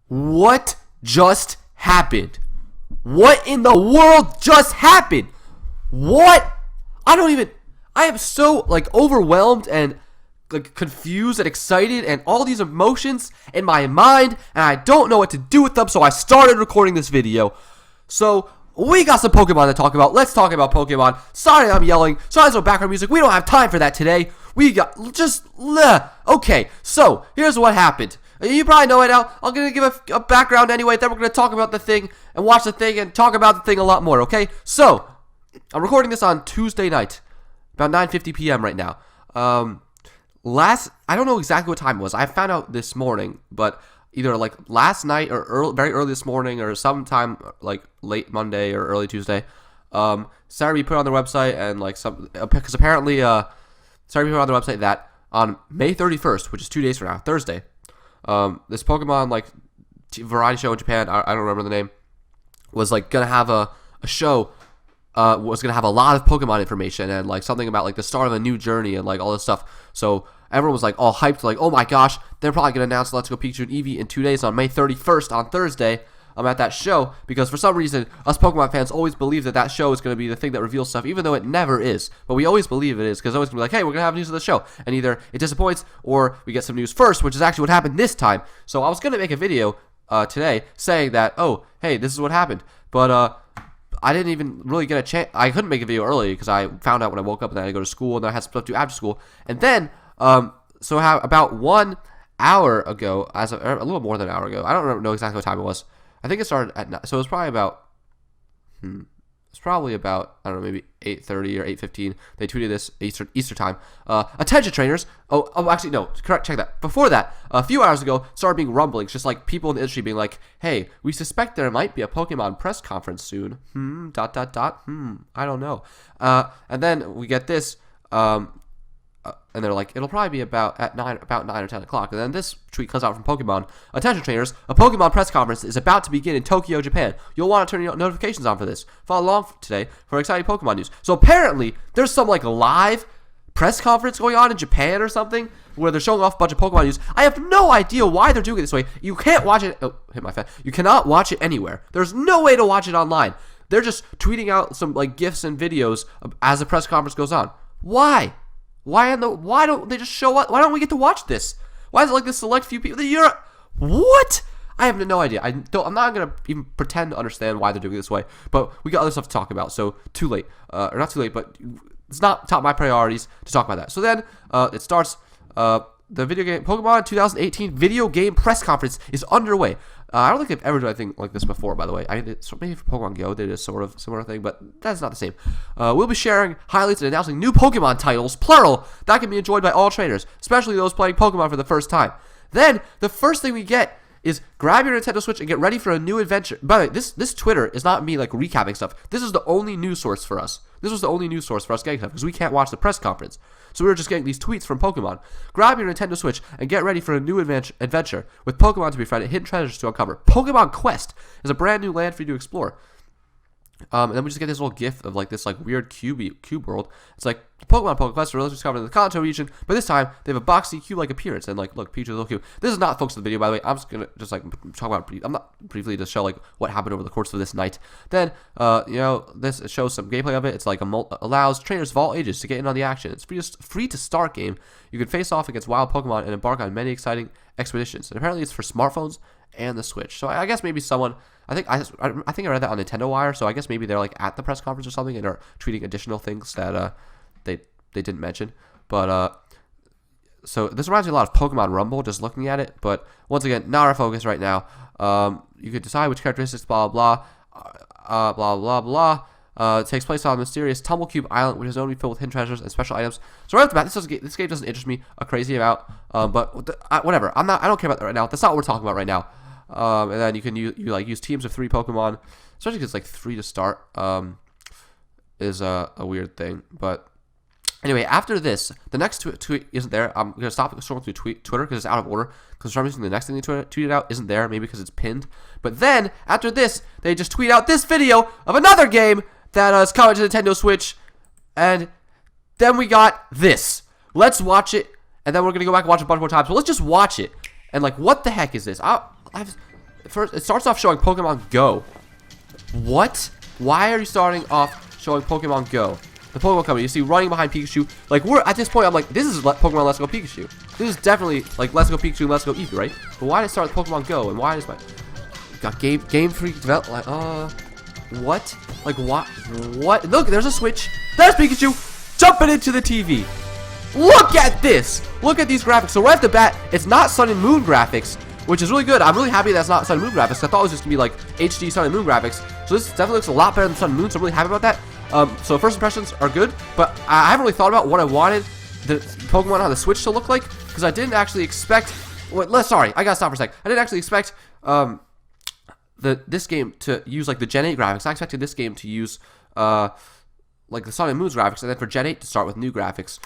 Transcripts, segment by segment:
What just happened? What in the world just happened? What? I am so like overwhelmed and like confused and excited and all these emotions in my mind, and I don't know what to do with them, so I started recording this video. So we got some Pokemon to talk about. Let's talk about Pokemon. Sorry I'm yelling. Sorry there's no background music. We don't have time for that today. We got okay, so here's what happened. You probably know it now. I'm going to give a background anyway. Then we're going to talk about the thing and watch the thing and talk about the thing a lot more, okay? So, I'm recording this on Tuesday night, about 9:50 p.m. right now. I don't know exactly what time it was. I found out this morning, but either like last night or very early this morning or sometime like late Monday or early Tuesday. Saturday put on their website and like because apparently Saturday put on their website that on May 31st, which is 2 days from now, Thursday, this Pokemon like variety show in Japan, I don't remember the name, was like gonna have a show, was gonna have a lot of Pokemon information and like something about like the start of a new journey and like all this stuff. So everyone was like all hyped, like, oh my gosh, they're probably gonna announce Let's Go Pikachu and Eevee in 2 days on May 31st on Thursday. I'm at that show because for some reason us Pokemon fans always believe that show is going to be the thing that reveals stuff, even though it never is. But we always believe it is because it's always going to be like, hey, we're going to have news of the show. And either it disappoints or we get some news first, which is actually what happened this time. So I was going to make a video today saying that, oh, hey, this is what happened. But I didn't even really get a chance. I couldn't make a video early because I found out when I woke up and then I had to go to school and then I had some stuff to do after school. And then, so about 1 hour ago, a little more than an hour ago, I don't know exactly what time it was. I think it started at 9, so it was probably about, I don't know, maybe 8:30 or 8:15. They tweeted this Easter time. Attention trainers. Oh, actually no, correct. Check that. Before that, a few hours ago, started being rumblings, just like people in the industry being like, "Hey, we suspect there might be a Pokemon press conference soon." I don't know. And then we get this. And they're like, it'll probably be about 9 or 10 o'clock. And then this tweet comes out from Pokemon. Attention trainers, a Pokemon press conference is about to begin in Tokyo, Japan. You'll want to turn your notifications on for this. Follow along today for exciting Pokemon news. So apparently, there's some like live press conference going on in Japan or something where they're showing off a bunch of Pokemon news. I have no idea why they're doing it this way. You can't watch it. Oh, hit my fan. You cannot watch it anywhere. There's no way to watch it online. They're just tweeting out some like GIFs and videos as the press conference goes on. Why? Why don't they just show up? Why don't we get to watch this? Why is it like this select few people? What? I have no idea. I'm not gonna even pretend to understand why they're doing it this way. But we got other stuff to talk about, so too late, or not too late, but it's not top of my priorities to talk about that. So then it starts. The video game Pokemon 2018 video game press conference is underway. I don't think they've ever done anything like this before, by the way. Maybe for Pokemon Go, they did a sort of similar thing, but that's not the same. We'll be sharing highlights and announcing new Pokemon titles, plural, that can be enjoyed by all trainers, especially those playing Pokemon for the first time. Then, the first thing we get is grab your Nintendo Switch and get ready for a new adventure. By the way, this Twitter is not me like recapping stuff. This is the only news source for us. This was the only news source for us getting stuff because we can't watch the press conference. So we were just getting these tweets from Pokemon. Grab your Nintendo Switch and get ready for a new adventure with Pokemon to befriend and hidden treasures to uncover. Pokemon Quest is a brand new land for you to explore. And then we just get this little gif of like this like weird cube world. It's like Pokemon Quest are discovered in the Kanto region, but this time they have a boxy cube-like appearance. And like, look, Pikachu's a little cube. This is not focused on the video, by the way. I'm just gonna just like talk about. I'm not briefly to show like what happened over the course of this night. Then, this shows some gameplay of it. It's like allows trainers of all ages to get in on the action. It's free to start game. You can face off against wild Pokemon and embark on many exciting expeditions. And apparently, it's for smartphones and the Switch. So I guess maybe someone. I think I read that on Nintendo Wire, so I guess maybe they're like at the press conference or something and are tweeting additional things that they didn't mention. But so this reminds me a lot of Pokemon Rumble, just looking at it. But once again, not our focus right now. You could decide which characteristics, blah blah blah. It takes place on mysterious Tumblecube Island, which is only filled with hidden treasures and special items. So right off the bat, this game doesn't interest me a crazy amount. But whatever. I don't care about that right now. That's not what we're talking about right now. And then you can use teams of 3 Pokemon, especially because it's like 3 to start. Is a weird thing. But anyway, after this, the next tweet isn't there. I'm gonna stop scrolling through Twitter because it's out of order. Because for some reason the next thing they tweeted out isn't there. Maybe because it's pinned. But then after this, they just tweet out this video of another game that is coming to Nintendo Switch, and then we got this. Let's watch it, and then we're gonna go back and watch it a bunch more times. But let's just watch it. And like, what the heck is this? first it starts off showing Pokemon Go. What? Why are you starting off showing Pokemon Go? The Pokemon Company, you see running behind Pikachu. Like, we're at this point, I'm like, this is Pokemon Let's Go Pikachu. This is definitely like Let's Go Pikachu and Let's Go Eevee, right? But why did it start with Pokemon Go? And why is my got Game Freak develop like what? Like what? Look, there's a switch. There's Pikachu jumping into the TV. Look at this. Look at these graphics. So right off the bat, it's not Sun and Moon graphics, which is really good. I'm really happy that's not Sun and Moon graphics. I thought it was just gonna be like HD Sun and Moon graphics. So this definitely looks a lot better than Sun and Moon. So I'm really happy about that. So first impressions are good, but I haven't really thought about what I wanted the Pokemon on the Switch to look like, because I didn't actually expect. Sorry, I gotta stop for a sec. I didn't actually expect this game to use like the Gen 8 graphics. I expected this game to use like the Sun and Moon's graphics, and then for Gen 8 to start with new graphics.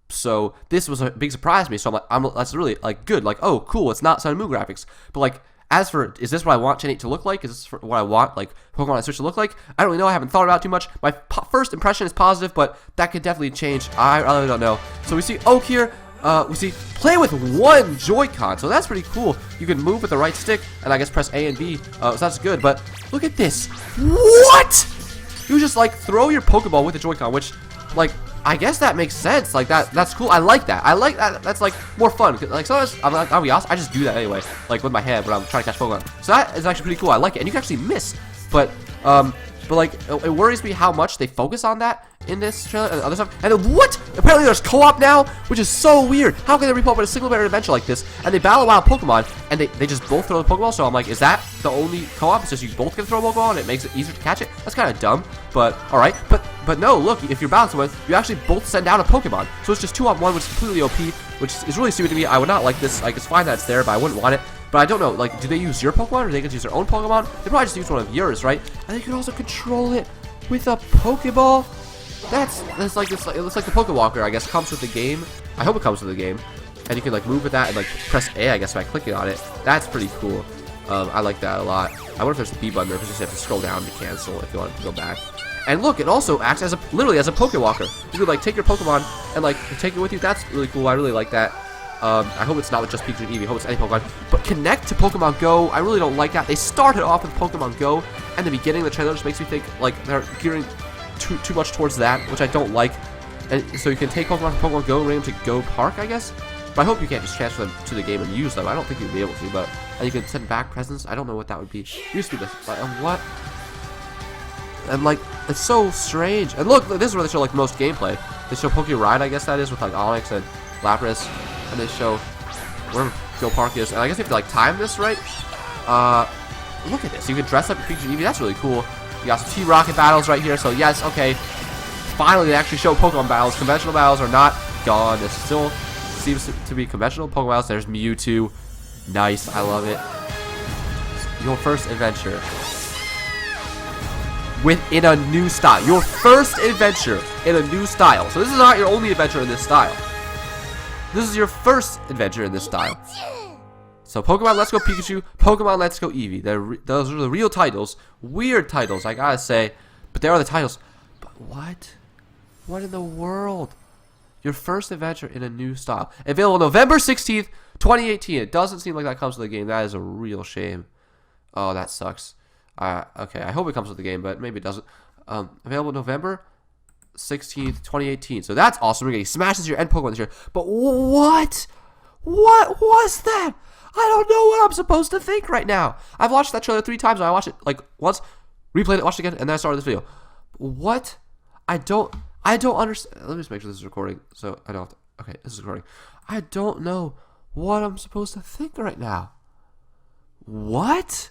So this was a big surprise to me. So I'm like, that's really like good. Like, oh, cool, it's not Sun and Moon graphics. But like, as for, is this what I want Gen 8 to look like? Is this what I want like Pokemon on Switch to look like? I don't really know. I haven't thought about it too much. My first impression is positive, but that could definitely change. I really don't know. So we see Oak here. We see play with one Joy-Con, so that's pretty cool. You can move with the right stick, and I guess press A and B, so that's good. But look at this. What? You just like throw your Pokeball with the Joy-Con, which, like, I guess that makes sense. Like that's cool. I like that. I like that. That's like more fun. Like sometimes I'll be honest, I just do that anyway, like with my hand when I'm trying to catch Pokemon. So that is actually pretty cool. I like it, and you can actually miss. But like it worries me how much they focus on that in this trailer and other stuff. And then what? Apparently there's co-op now, which is so weird. How can they repop with a single player adventure like this? And they battle wild Pokemon, and they just both throw the Pokeball. So I'm like, is that the only co-op? It's just you both can throw a Pokeball, and it makes it easier to catch it. That's kind of dumb, but all right. But no, look, if you're balancing with, you actually both send out a Pokemon. So it's just 2-on-1, which is completely OP, which is really stupid to me. I would not like this. Like, it's fine that it's there, but I wouldn't want it. But I don't know, like, do they use your Pokemon, or do they use their own Pokemon? They probably just use one of yours, right? And you can also control it with a Pokeball. That's like, it looks like the Pokewalker, I guess, comes with the game. I hope it comes with the game. And you can, like, move with that and, like, press A, I guess, by clicking on it. That's pretty cool. I like that a lot. I wonder if there's a B button there, because you just have to scroll down to cancel if you want to go back. And look, it also acts as literally as a Pokewalker. You could like take your Pokemon and like take it with you. That's really cool. I really like that. I hope it's not with just Pikachu and Eevee. I hope it's any Pokemon. But connect to Pokemon Go. I really don't like that. They started off with Pokemon Go, and the beginning of the trailer just makes me think like they're gearing too much towards that, which I don't like. And so you can take Pokemon from Pokemon Go and bring them to Go Park, I guess. But I hope you can't just transfer them to the game and use them. I don't think you'd be able to. But and you can send back presents. I don't know what that would be. Used to be this. Like, what? And like, it's so strange. And look, this is where they show like most gameplay. They show Poke Ride, I guess that is, with like Onyx and Lapras, and they show where Go Park is. And I guess you have to like time this right. Look at this. You can dress up your Pikachu and Eevee. That's really cool. You got some T-Rocket battles right here. So yes, okay. Finally, they actually show Pokemon battles. Conventional battles are not gone. This still seems to be conventional Pokemon battles. There's Mewtwo. Nice. I love it. Your first adventure in a new style. Your first adventure in a new style. So this is not your only adventure in this style. This is your first adventure in this style. So Pokemon Let's Go Pikachu, Pokemon Let's Go Eevee. Those are the real titles. Weird titles, I gotta say. But they are the titles. But what? What in the world? Your first adventure in a new style. Available November 16th, 2018. It doesn't seem like that comes with the game. That is a real shame. Oh, that sucks. Okay, I hope it comes with the game, but maybe it doesn't. Available November 16th, 2018. So that's awesome. We're getting Smash this year and Pokemon this year. But what? What was that? I don't know what I'm supposed to think right now. I've watched that trailer 3 times. I watched it like once, replayed it, watched it again, and then I started this video. What? I don't understand. Let me just make sure this is recording, so I don't have to. Okay, this is recording. I don't know what I'm supposed to think right now. What?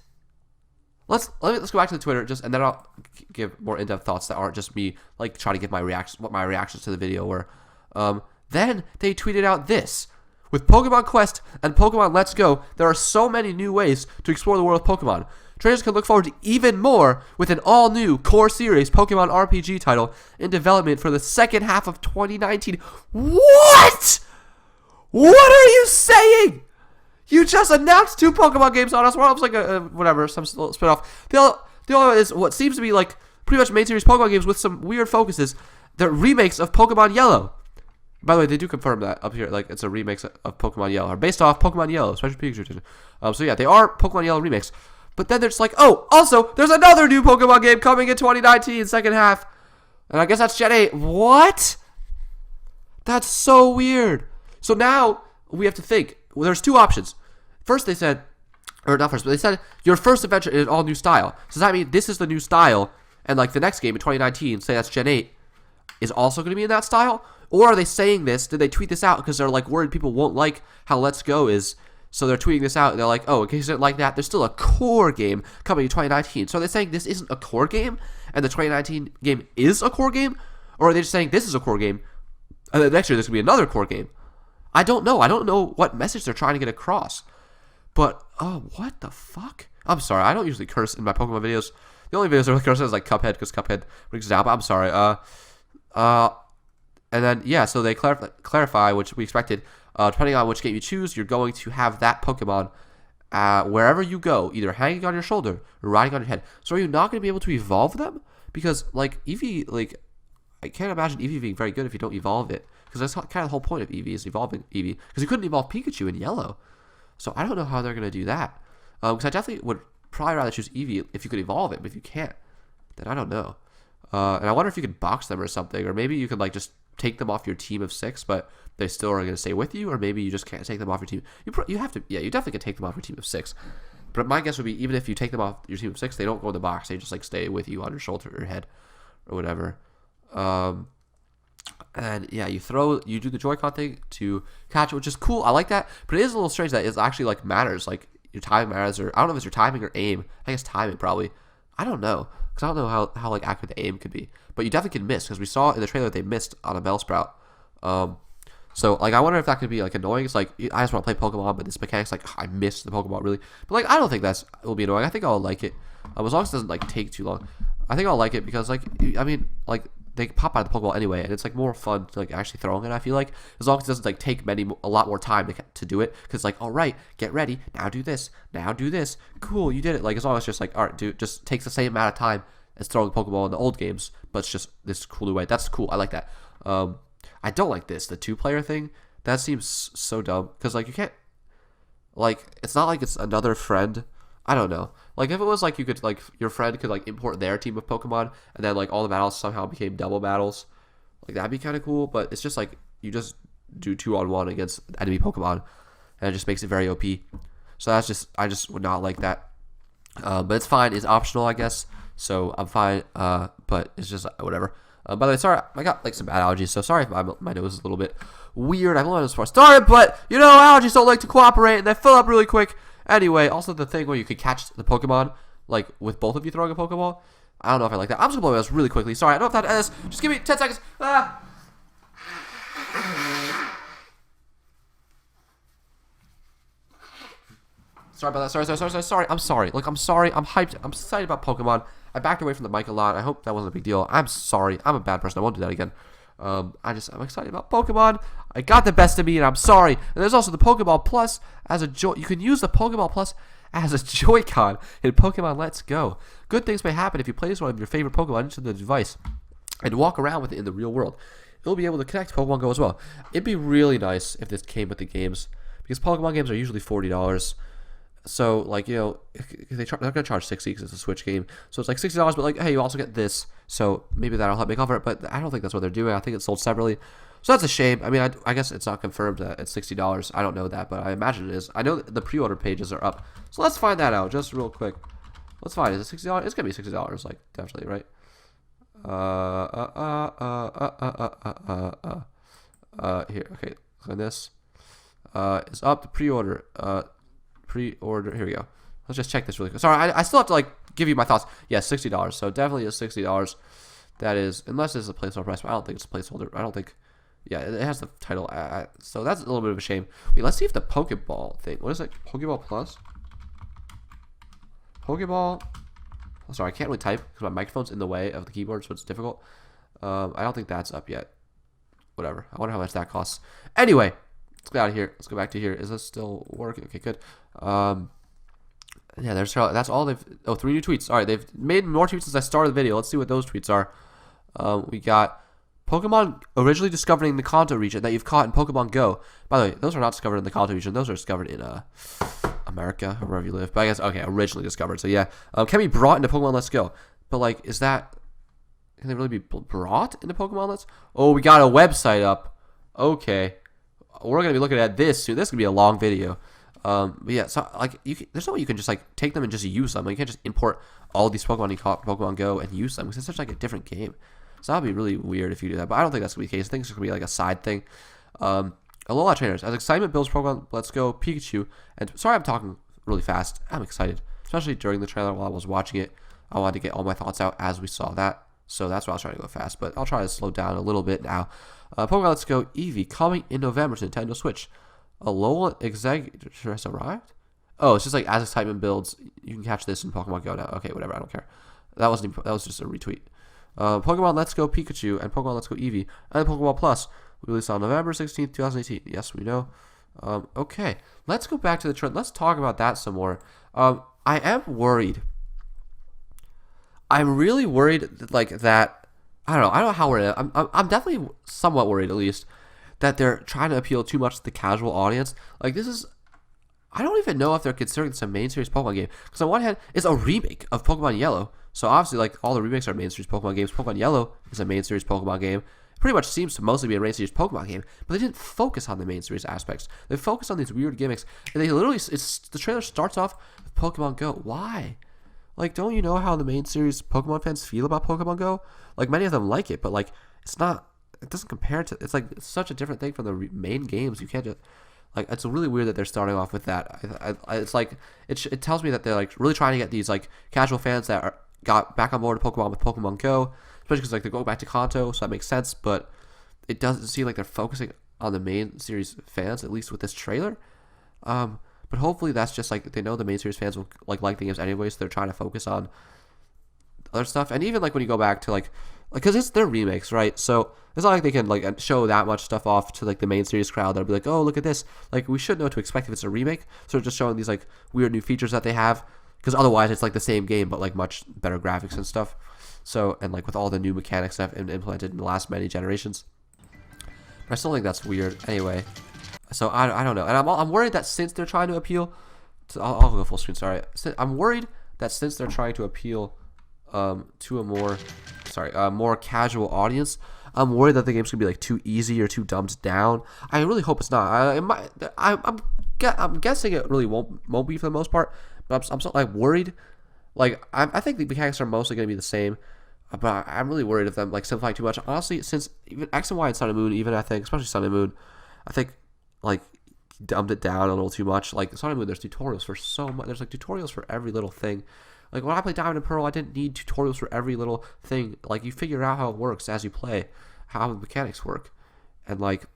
Let's go back to the Twitter and then I'll give more in-depth thoughts that aren't just me like trying to give my reactions to the video were. Then they tweeted out this. With Pokemon Quest and Pokemon Let's Go, there are so many new ways to explore the world of Pokemon. Trainers can look forward to even more with an all-new core series Pokemon RPG title in development for the second half of 2019. What? What are you saying? You just announced 2 Pokemon games on us. One of them's like whatever, some spin-off. The other is what seems to be like pretty much main series Pokemon games with some weird focuses. The remakes of Pokemon Yellow. By the way, they do confirm that up here, like it's a remix of Pokemon Yellow, or based off Pokemon Yellow, Special Pikachu Edition. So yeah, they are Pokemon Yellow remix. But then they're just like, oh, also, there's another new Pokemon game coming in 2019, second half. And I guess that's Gen 8. What? That's so weird. So now we have to think. Well, there's two options. First, they said, or not first, but they said your first adventure is all new style. So does that mean this is the new style, and like the next game in 2019, say that's Gen 8, is also going to be in that style? Or are they saying this? Did they tweet this out because they're like worried people won't like how Let's Go is? So they're tweeting this out, and they're like, oh, in case you didn't like that, there's still a core game coming in 2019. So are they saying this isn't a core game, and the 2019 game is a core game? Or are they just saying this is a core game, and then next year there's going to be another core game? I don't know. I don't know what message they're trying to get across. But, oh, what the fuck? I'm sorry. I don't usually curse in my Pokemon videos. The only videos I really curse is like Cuphead, because Cuphead brings it out. But I'm sorry. And then, yeah, so they clarify, which we expected. Depending on which game you choose, you're going to have that Pokemon wherever you go, either hanging on your shoulder or riding on your head. So are you not going to be able to evolve them? Because, like, Eevee, like, I can't imagine Eevee being very good if you don't evolve it. Because that's kind of the whole point of Eevee, is evolving Eevee. Because you couldn't evolve Pikachu in Yellow. So I don't know how they're going to do that. Because I definitely would probably rather choose Eevee if you could evolve it. But if you can't, then I don't know. And I wonder if you could box them or something. Or maybe you could, like, just take them off your team of 6, but they still are going to stay with you. Or maybe you just can't take them off your team. You have to, yeah, you definitely can take them off your team of 6. But my guess would be, even if you take them off your team of 6, they don't go in the box. They just, like, stay with you on your shoulder or your head or whatever. And yeah, you do the Joy-Con thing to catch it, which is cool. I like that, but it is a little strange that it actually like matters, like your timing matters, or I don't know if it's your timing or aim. I guess timing probably. I don't know, because I don't know how like accurate the aim could be. But you definitely can miss, because we saw in the trailer that they missed on a Bellsprout. So like I wonder if that could be like annoying. It's like I just want to play Pokemon, but this mechanic's like I missed the Pokemon really. But like I don't think it will be annoying. I think I'll like it, as long as it doesn't like take too long. I think I'll like it because like I mean like they pop out of the Pokeball anyway, and it's like more fun to like actually throwing it. I feel like as long as it doesn't like take a lot more time to do it, because like all right, get ready now, do this, cool, you did it. Like as long as it's just like all right, dude, just takes the same amount of time as throwing the Pokeball in the old games, but it's just this cool new way. That's cool. I like that. I don't like this, the 2-player thing. That seems so dumb, because like you can't, like it's not like it's another friend. I don't know. Like if it was like you could like your friend could like import their team of Pokemon, and then like all the battles somehow became double battles, like that'd be kind of cool. But it's just like you just do 2-on-1 against enemy Pokemon, and it just makes it very OP. So I just would not like that. But it's fine. It's optional, I guess. So I'm fine. But it's just whatever. By the way, sorry, I got like some bad allergies, so sorry if my nose is a little bit weird. I've only known this before I started, but you know, allergies don't like to cooperate, and they fill up really quick. Anyway, also the thing where you could catch the Pokemon, like with both of you throwing a Pokeball, I don't know if I like that. I'm just gonna blow this really quickly. Sorry, I don't know if that is. Just give me 10 seconds. Ah. Sorry about that. Sorry. I'm sorry. Look, I'm sorry. I'm hyped. I'm excited about Pokemon. I backed away from the mic a lot. I hope that wasn't a big deal. I'm sorry. I'm a bad person. I won't do that again. I'm excited about Pokemon. I got the best of me, and I'm sorry. And there's also the Pokeball Plus as a you can use the Pokeball Plus as a Joy-Con in Pokemon Let's Go. Good things may happen if you place one of your favorite Pokemon into the device and walk around with it in the real world. You'll be able to connect to Pokemon Go as well. It'd be really nice if this came with the games, because Pokemon games are usually $40. So, like, you know, they're going to charge $60 because it's a Switch game. So it's like $60, but like, hey, you also get this. So maybe that'll help make up for it. But I don't think that's what they're doing. I think it's sold separately. So that's a shame. I mean, I guess it's not confirmed that it's $60. I don't know that, but I imagine it is. I know the pre-order pages are up. So let's find that out just real quick. Let's find it. Is it $60? It's going to be $60, like, definitely, right? Here, okay. Click on this. It's up. The pre-order. Pre-order. Here we go. Let's just check this really quick. Sorry, I still have to like give you my thoughts. Yeah, $60. So definitely is $60. That is, unless it's a placeholder price. But I don't think it's a placeholder. I don't think. Yeah, it has the title. So that's a little bit of a shame. Wait, let's see if the Pokeball thing. What is it? Pokeball Plus. Pokeball. Oh, sorry, I can't really type because my microphone's in the way of the keyboard, so it's difficult. I don't think that's up yet. Whatever. I wonder how much that costs. Anyway. Let's get out of here. Let's go back to here. Is this still working? Okay, good. Yeah, that's all they've. Oh, 3 new tweets. All right, they've made more tweets since I started the video. Let's see what those tweets are. We got Pokemon originally discovered in the Kanto region that you've caught in Pokemon Go. By the way, those are not discovered in the Kanto region. Those are discovered in America, or wherever you live. But I guess, okay, originally discovered. So yeah, can be brought into Pokemon Let's Go. But like, can they really be brought into Pokemon Let's? Oh, we got a website up. Okay, we're gonna be looking at this soon. This is gonna be a long video. But yeah, so like there's no way you can just like take them and just use them. Like, you can't just import all these Pokemon you caught in Pokemon Go and use them because it's such like a different game. So that'd be really weird if you do that. But I don't think that's gonna be the case. I think it's gonna be like a side thing. Alola trainers, as excitement builds Pokemon Let's Go Pikachu, and sorry I'm talking really fast. I'm excited, especially during the trailer while I was watching it. I wanted to get all my thoughts out as we saw that, so that's why I was trying to go fast. But I'll try to slow down a little bit now. Pokemon Let's Go Eevee coming in November to Nintendo Switch. Alola executive has arrived. Oh, it's just like as excitement builds, you can catch this in Pokemon Go now. Okay, whatever, I don't care. That was just a retweet. Pokemon Let's Go Pikachu and Pokemon Let's Go Eevee and Pokemon Plus released on November 16th, 2018. Yes, we know. Okay, let's go back to the trend. Let's talk about that some more. I am worried. I'm really worried, like, that, I don't know how worried I'm definitely somewhat worried, at least, that they're trying to appeal too much to the casual audience. Like, this is, I don't even know if they're considering this a main series Pokemon game. Because on one hand, it's a remake of Pokemon Yellow. So obviously, like, all the remakes are main series Pokemon games. Pokemon Yellow is a main series Pokemon game. It pretty much seems to mostly be a main series Pokemon game. But they didn't focus on the main series aspects. They focused on these weird gimmicks. And they literally, the trailer starts off with Pokemon Go. Why? Like, don't you know how the main series Pokemon fans feel about Pokemon Go? Like, many of them like it, but, like, it doesn't compare to, it's, like, it's such a different thing from the main games. You can't just, like, it's really weird that they're starting off with that. It's, like, it tells me that they're, like, really trying to get these, like, casual fans that got back on board with Pokemon Go, especially because, like, they're going back to Kanto, so that makes sense, but it doesn't seem like they're focusing on the main series fans, at least with this trailer. But hopefully that's just like they know the main series fans will like the games anyway, so they're trying to focus on other stuff. And even like when you go back to like because it's their remakes, right? So it's not like they can like show that much stuff off to like the main series crowd. They'll be like, oh, look at this. Like, we should know what to expect if it's a remake. So they're just showing these like weird new features that they have, because otherwise it's like the same game but like much better graphics and stuff. So, and like with all the new mechanics that have been implemented in the last many generations. But I still think that's weird. Anyway. So I don't know, and I'm worried that since they're trying to appeal, I'll go full screen. Sorry, I'm worried that since they're trying to appeal to a more casual audience, I'm worried that the game's gonna be like too easy or too dumbed down. I really hope it's not. I'm guessing it really won't be for the most part, but I'm still like worried. Like I think the mechanics are mostly gonna be the same. But I'm really worried of them like simplifying too much. Honestly, since even X and Y and Sun and Moon, even I think, especially Sun and Moon, I think like dumbed it down a little too much. Like Sun and Moon, there's tutorials for so much. There's like tutorials for every little thing. Like when I played Diamond and Pearl, I didn't need tutorials for every little thing. Like you figure out how it works as you play, how the mechanics work, and like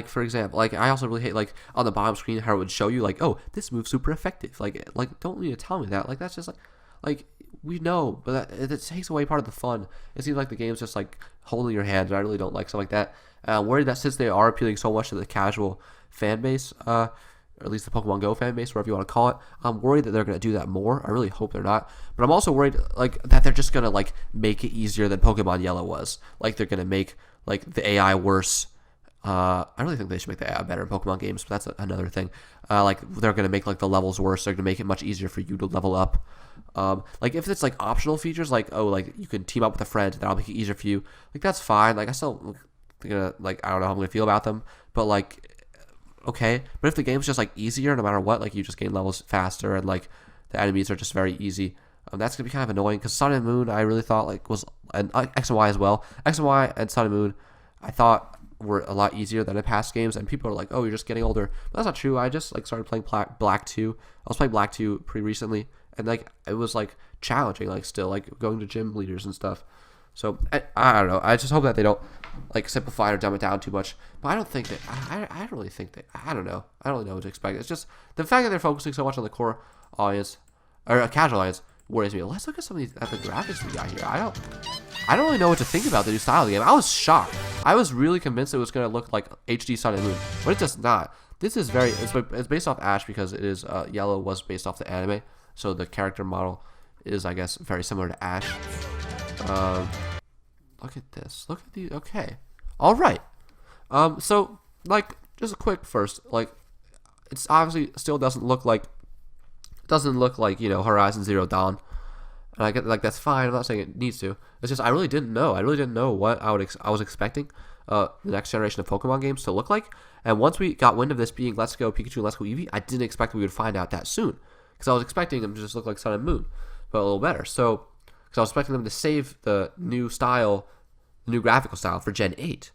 for example, like I also really hate like on the bottom screen how it would show you like, oh, this move's super effective. Like don't need to tell me that. Like that's just like we know, but it takes away part of the fun. It seems like the game's just like holding your hand, and I really don't like something like that. I'm worried that since they are appealing so much to the casual fan base, or at least the Pokemon Go fan base, whatever you want to call it, I'm worried that they're going to do that more. I really hope they're not. But I'm also worried like that they're just going to like make it easier than Pokemon Yellow was. Like they're going to make like the AI worse. I really think they should make the AI better in Pokemon games, but that's another thing. Like they're going to make like the levels worse. They're going to make it much easier for you to level up. Like if it's like optional features, like, oh, like you can team up with a friend, that'll make it easier for you. Like that's fine. Like I still gonna like I don't know how I'm gonna feel about them, but like okay. But if the game's just like easier no matter what, like you just gain levels faster and like the enemies are just very easy, that's gonna be kind of annoying. Because Sun and Moon I really thought like was, and X and Y as well, X and Y and Sun and Moon I thought were a lot easier than in past games, and people are like, oh, you're just getting older, but that's not true. I just like started playing Black 2. I was playing Black 2 pretty recently, and like it was like challenging, like still like going to gym leaders and stuff. So I don't know. I just hope that they don't like simplify it or dumb it down too much. But I don't think that I don't really think that I don't know. I don't really know what to expect. It's just the fact that they're focusing so much on the core audience or a casual audience worries me. Let's look at some of these at the graphics we got here. I don't really know what to think about the new style of the game. I was shocked. I was really convinced it was gonna look like HD Sun and Moon, but it does not. This is it's based off Ash because it is Yellow was based off the anime, so the character model is I guess very similar to Ash. Look at this. Look at these. Okay. All right. So like just a quick first, like it's obviously still doesn't look like Horizon Zero Dawn. And I get like that's fine. I'm not saying it needs to. It's just I really didn't know. I really didn't know what I was expecting the next generation of Pokemon games to look like. And once we got wind of this being Let's Go Pikachu and Let's Go Eevee, I didn't expect we would find out that soon. Because I was expecting them to just look like Sun and Moon, but a little better. So, because I was expecting them to save the new style, the new graphical style for Gen 8.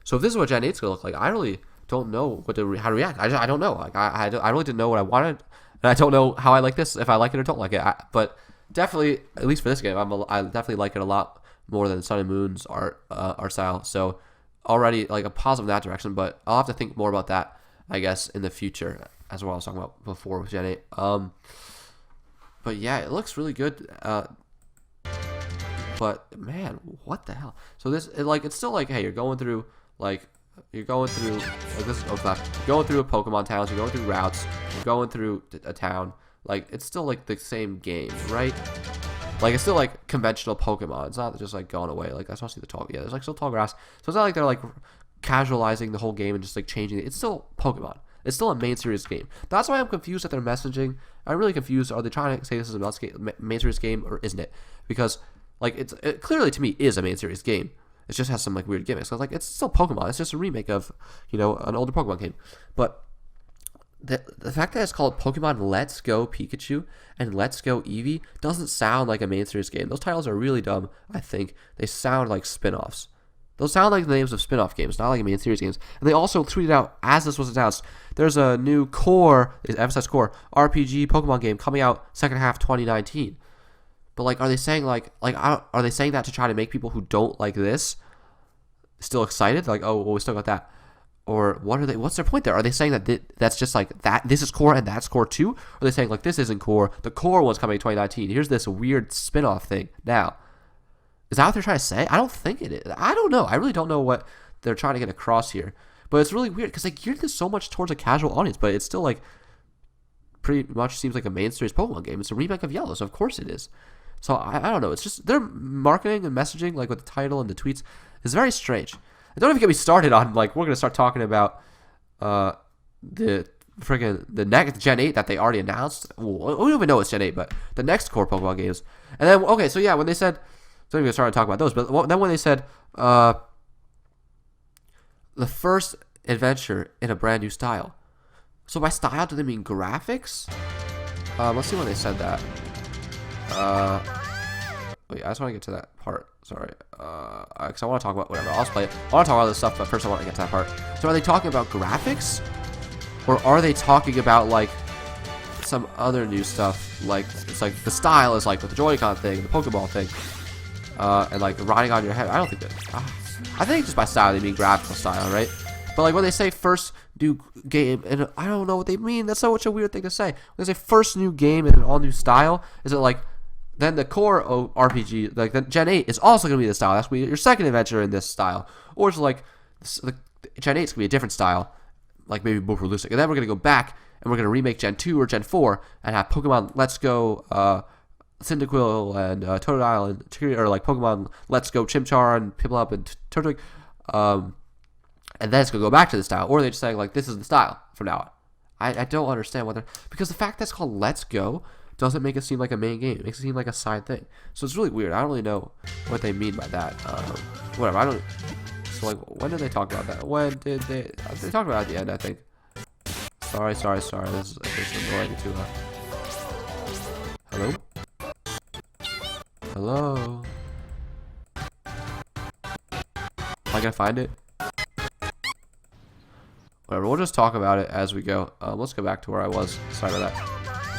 So if this is what Gen 8 is going to look like, I really don't know how to react. I don't know. Like I really didn't know what I wanted, and I don't know how I like this, if I like it or don't like it. But definitely, at least for this game, I definitely like it a lot more than Sun and Moon's art style. So already like a positive in that direction, but I'll have to think more about that, I guess, in the future, as what I was talking about before with Gen 8. But yeah, it looks really good. But man, what the hell? So this, it's still like, hey, you're going through like this is You're going through a Pokemon town, so you're going through routes, you're going through a town. Like it's still like the same game, right? Like it's still like conventional Pokemon. It's not just like going away. Like I saw the tall. Yeah, there's like still tall grass. So it's not like they're like casualizing the whole game and just like changing it. It's still Pokemon. It's still a main series game. That's why I'm confused at their messaging. I'm really confused. Are they trying to say this is a main series game or isn't it? Because like it clearly to me is a main series game. It just has some like weird gimmicks. So like it's still Pokemon. It's just a remake of an older Pokemon game. But the fact that it's called Pokemon Let's Go Pikachu and Let's Go Eevee doesn't sound like a main series game. Those titles are really dumb, I think. They sound like spin-offs. Those sound like the names of spin-off games, not like main series games. And they also tweeted out, as this was announced, there's a new core, emphasize core, RPG Pokemon game coming out second half 2019. But like, are they saying are they saying that to try to make people who don't like this still excited? Like, oh, well, we still got that. Or what's their point there? Are they saying that that's just like that this is core and that's core too? Or are they saying like this isn't core, the core one's coming in 2019. Here's this weird spin-off thing now. Is that what they're trying to say? I don't think it is. I don't know. I really don't know what they're trying to get across here. But it's really weird because they geared this so much towards a casual audience, but it's still like pretty much seems like a main series Pokemon game. It's a remake of Yellow, so of course it is. So I don't know. It's just their marketing and messaging, like with the title and the tweets, is very strange. And don't even get me started on like we're gonna start talking about the next Gen 8 that they already announced. Well, we don't even know it's Gen 8, but the next core Pokemon games. And then okay, so yeah, when they said, so I'm gonna start to talk about those. But then when they said the first adventure in a brand new style. So by style, do they mean graphics? Let's see when they said that. Wait, I just want to get to that part. Sorry. Because I want to talk about whatever. I'll just play it. I want to talk about this stuff, but first I want to get to that part. So are they talking about graphics? Or are they talking about, like, some other new stuff? Like, it's like the style is like with the Joy-Con thing, the Pokeball thing, and like riding on your head. I don't think that. I think just by style they mean graphical style, right? But like when they say first new game, and I don't know what they mean. That's such a weird thing to say. When they say first new game in an all new style, is it like then the core RPG, like the Gen 8 is also going to be the style. That's going to be your second adventure in this style. Or it's like Gen 8 is going to be a different style, like maybe more realistic. And then we're going to go back and we're going to remake Gen 2 or Gen 4 and have Pokemon Let's Go Cyndaquil and Totodile and or like Pokemon Let's Go Chimchar and Piplup and Turtwig. And then it's going to go back to the style. Or are they just saying like this is the style from now on? I don't understand whether, because the fact that it's called Let's Go doesn't make it seem like a main game. It makes it seem like a side thing. So it's really weird. I don't really know what they mean by that. Whatever. I don't. So like, when did they talk about that? When did they talked about it at the end? I think. Sorry. This is annoying too. Hello. Hello. Am I gonna find it? Whatever. We'll just talk about it as we go. Let's go back to where I was. Sorry about that.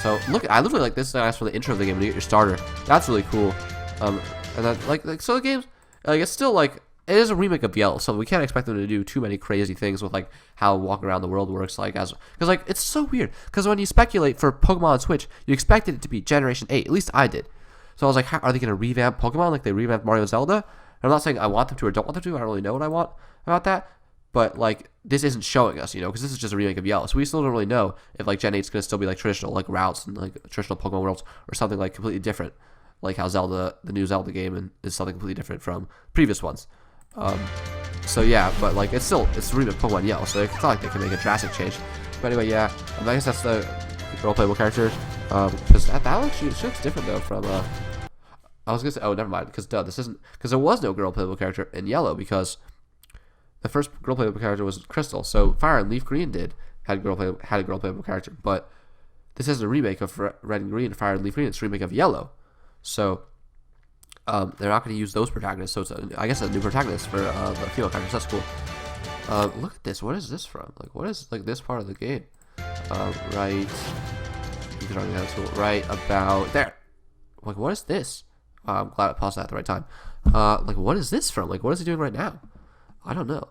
So look, I literally like this nice from the intro of the game when you get your starter. That's really cool. And then like so the game's like it's still like it is a remake of Yellow, so we can't expect them to do too many crazy things with like how walking around the world works, like because like it's so weird. Because when you speculate for Pokemon on Switch, you expected it to be Generation 8. At least I did. So I was like, how, are they gonna revamp Pokemon like they revamped Mario and Zelda? And I'm not saying I want them to or don't want them to. I don't really know what I want about that. But like this isn't showing us, because this is just a remake of Yellow, so we still don't really know if like Gen 8 is gonna still be like traditional like routes and like traditional Pokemon worlds or something like completely different. like how Zelda, the new Zelda game, is something completely different from previous ones. So yeah, but like it's a remake of Pokemon Yellow, so it's not like they can make a drastic change. But anyway, yeah, I guess that's the girl playable character. Because that actually she looks different though from I was gonna say, oh, never mind, because this isn't, because there was no girl playable character in Yellow, because the first girl playable character was Crystal. So Fire and Leaf Green had a girl playable character, but this isn't a remake of Red and Green, Fire and Leaf Green. It's a remake of Yellow. So they're not going to use those protagonists. So it's I guess a new protagonist for the female characters. That's cool. Look at this. What is this from? Like, what is like this part of the game? Right. Right about there. Like, what is this? I'm glad I paused that at the right time. Like, what is this from? Like, what is he doing right now? I don't know.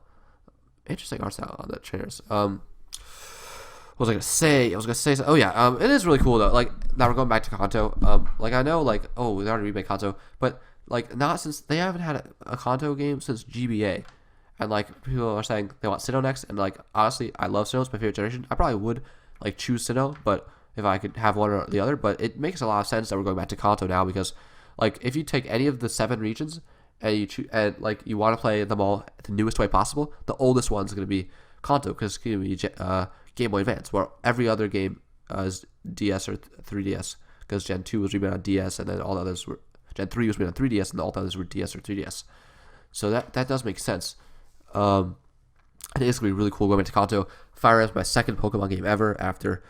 Interesting art style on the trainers. What was I gonna say? Oh yeah. It is really cool though. Like, now we're going back to Kanto. Like, I know, like, oh, they already remade Kanto, but like, not since they haven't had a Kanto game since GBA, and like people are saying they want Sinnoh next, and like honestly, I love Sinnoh. It's my favorite generation. I probably would like choose Sinnoh, but if I could have one or the other, but it makes a lot of sense that we're going back to Kanto now, because like if you take any of the 7 regions and you choose, and like you want to play them all the newest way possible, the oldest one's going to be Kanto, because it's going to be Game Boy Advance, where every other game is DS or 3DS, because Gen 2 was remade on DS, and then all the others were, Gen 3 was made on 3DS, and all the others were DS or 3DS. So that does make sense. And it's going to be really cool going into Kanto. Fire is my second Pokemon game ever after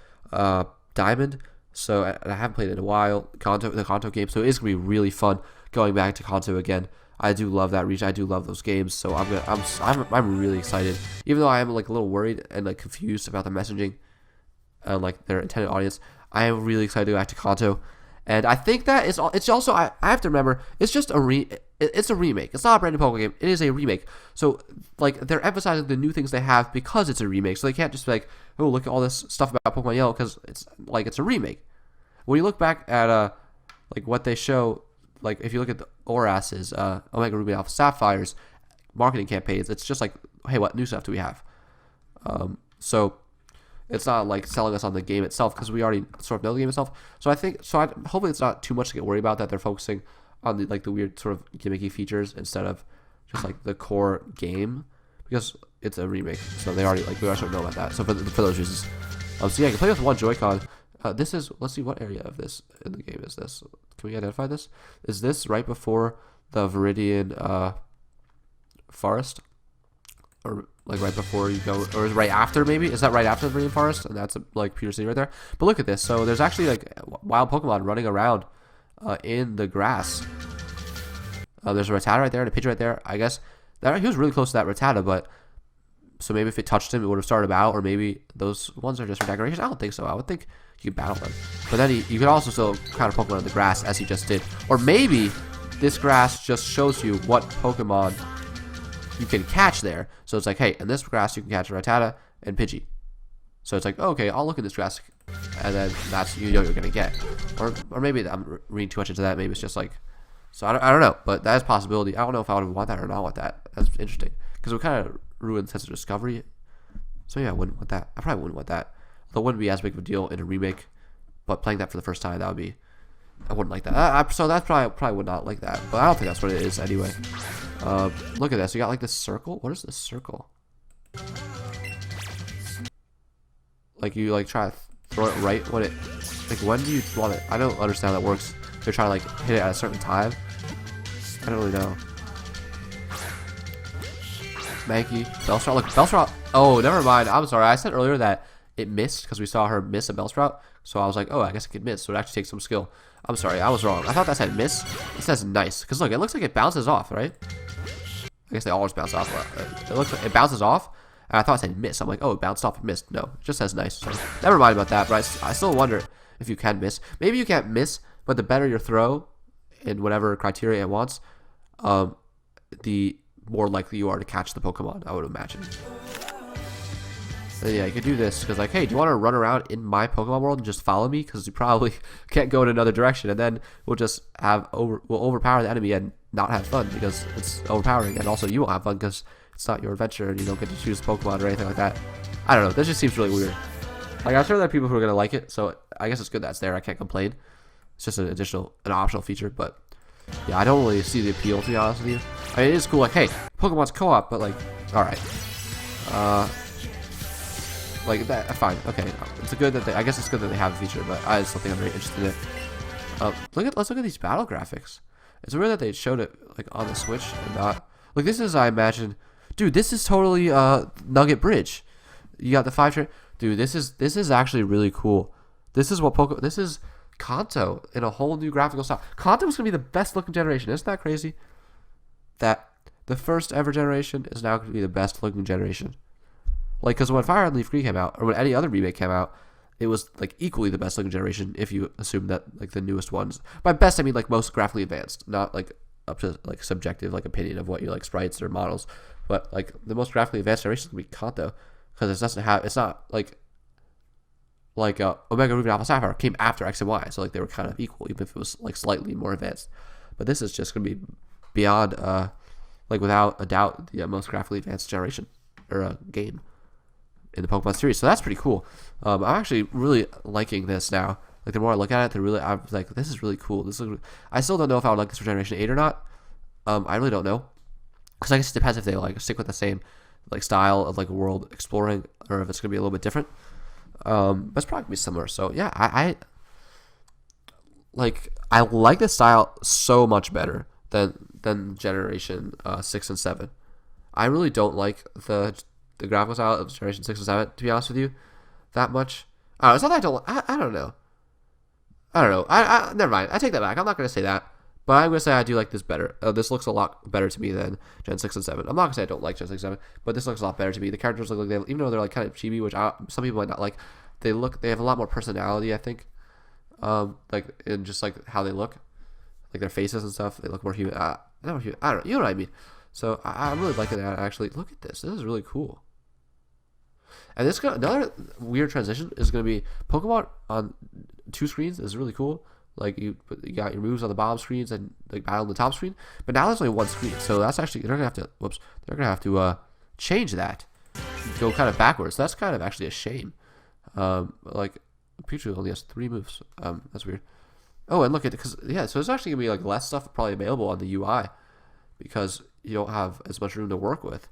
Diamond, so I haven't played it in a while, the Kanto game, so it's going to be really fun going back to Kanto again. I do love that region. I do love those games, so I'm really excited. Even though I am like a little worried and like confused about the messaging and like their intended audience, I am really excited to go back to Kanto. And I think that it's also I have to remember, it's just it's a remake. It's not a brand new Pokemon game. It is a remake. So like they're emphasizing the new things they have because it's a remake. So they can't just be like, oh, look at all this stuff about Pokemon Yellow, because it's like it's a remake. When you look back at like what they show, like if you look at the ORAS's, Omega Ruby Alpha Sapphire's marketing campaigns, it's just like, hey, what new stuff do we have? So it's not like selling us on the game itself, because we already sort of know the game itself. So hopefully it's not too much to get worried about, that they're focusing on the weird sort of gimmicky features instead of just like the core game, because it's a remake. So we already sort of know about that. So for those reasons, so yeah, you can play with one Joy-Con. This is, let's see, what area of this in the game is this? Can we identify this? Is this right before the Viridian Forest? Or like right before you go, or is it right after maybe? Is that right after the Viridian Forest? And that's like Peter City right there. But look at this. So there's actually like wild Pokemon running around in the grass. There's a Rattata right there and a Pidgey right there. I guess that he was really close to that Rattata, but so maybe if it touched him, it would have started out, or maybe those ones are just for decoration. I don't think so. I would think you could battle them. But then you could also still kind of Pokemon in the grass, as he just did. Or maybe this grass just shows you what Pokemon you can catch there. So it's like, hey, in this grass you can catch a Rattata and Pidgey. So it's like, oh, okay, I'll look in this grass, and then that's, you know, what you're gonna get. Or maybe I'm reading too much into that. Maybe it's just like, so I don't know, but that is a possibility. I don't know if I would want that or not want that. That's interesting, because it would kind of ruin sense of discovery. So yeah, I wouldn't want that. I probably wouldn't want that. Though it wouldn't be as big of a deal in a remake, but playing that for the first time, that would be, I wouldn't like that. So that's probably would not like that. But I don't think that's what it is anyway. Look at this. You got like this circle. What is this circle? Like you like try to throw it right when it, like when do you want it? I don't understand how that works. You're trying to like hit it at a certain time. I don't really know. Mankey, Bellsprout. Look, Bellsprout. Oh, never mind. I'm sorry. I said earlier that it missed because we saw her miss a Bellsprout. So I was like, oh, I guess it could miss. So it actually takes some skill. I'm sorry. I was wrong. I thought that said miss. It says nice. Because look, it looks like it bounces off, right? I guess they always bounce off. It looks like it bounces off. And I thought it said miss. I'm like, oh, it bounced off and missed. No, it just says nice. So never mind about that. But I still wonder if you can miss. Maybe you can't miss, but the better your throw in whatever criteria it wants, the more likely you are to catch the Pokemon, I would imagine. And yeah, you could do this because, like, hey, do you want to run around in my Pokemon world and just follow me? Because you probably can't go in another direction, and then we'll just we'll overpower the enemy and not have fun because it's overpowering, and also you won't have fun because it's not your adventure and you don't get to choose Pokemon or anything like that. I don't know. This just seems really weird. Like, I'm sure there are people who are gonna like it, so I guess it's good that's there. I can't complain. It's just an optional feature, but yeah, I don't really see the appeal, to be honest with you. I mean, it is cool, like, hey, Pokemon's co-op, but like, all right, like that, fine, okay. It's good that I guess it's good that they have a feature, but I just don't think I'm very interested in it. Let's look at these battle graphics. It's weird that they showed it like on the Switch and not. Like this is, I imagine, dude. This is totally Nugget Bridge. You got the 5 dude. This is actually really cool. This is what This is Kanto in a whole new graphical style. Kanto is gonna be the best looking generation. Isn't that crazy? That the first ever generation is now gonna be the best looking generation. Like, because when Fire and Leaf Green came out, or when any other remake came out, it was like equally the best looking generation if you assume that like the newest ones. By best I mean like most graphically advanced, not like up to like subjective like opinion of what you like sprites or models, but like the most graphically advanced generation is gonna be Kanto, because it's not like Omega Ruby and Alpha Sapphire came after X and Y, so like they were kind of equal even if it was like slightly more advanced. But this is just gonna be beyond like without a doubt the most graphically advanced generation or game in the Pokemon series. So that's pretty cool. I'm actually really liking this now. Like the more I look at it, I'm like, this is really cool. I still don't know if I would like this for Generation 8 or not. I really don't know, because I guess it depends if they like stick with the same like style of like world exploring, or if it's gonna be a little bit different. But it's probably gonna be similar. So yeah, I like this style so much better than Generation 6 and 7. I really don't like the graphical style of Generation 6 and 7, to be honest with you, that much. It's not that I don't. I don't know. I never mind. I take that back. I'm not gonna say that, but I'm gonna say I do like this better. This looks a lot better to me than Gen 6 and 7. I'm not gonna say I don't like Gen 6 and 7, but this looks a lot better to me. The characters look like even though they're like kind of chibi, which some people might not like. They have a lot more personality, I think. Like in just like how they look, like their faces and stuff. They look more human. Not more human. I don't know. You know what I mean. So I'm really liking that. Actually, look at this. This is really cool. And another weird transition is going to be Pokemon on 2 screens is really cool. Like you got your moves on the bottom screens and like battle on the top screen, but now there's only 1 screen. So that's actually they're gonna have to change that, go kind of backwards. So that's kind of actually a shame. Like Pikachu only has 3 moves. That's weird. Oh, and look at it, so there's actually gonna be like less stuff probably available on the UI because you don't have as much room to work with.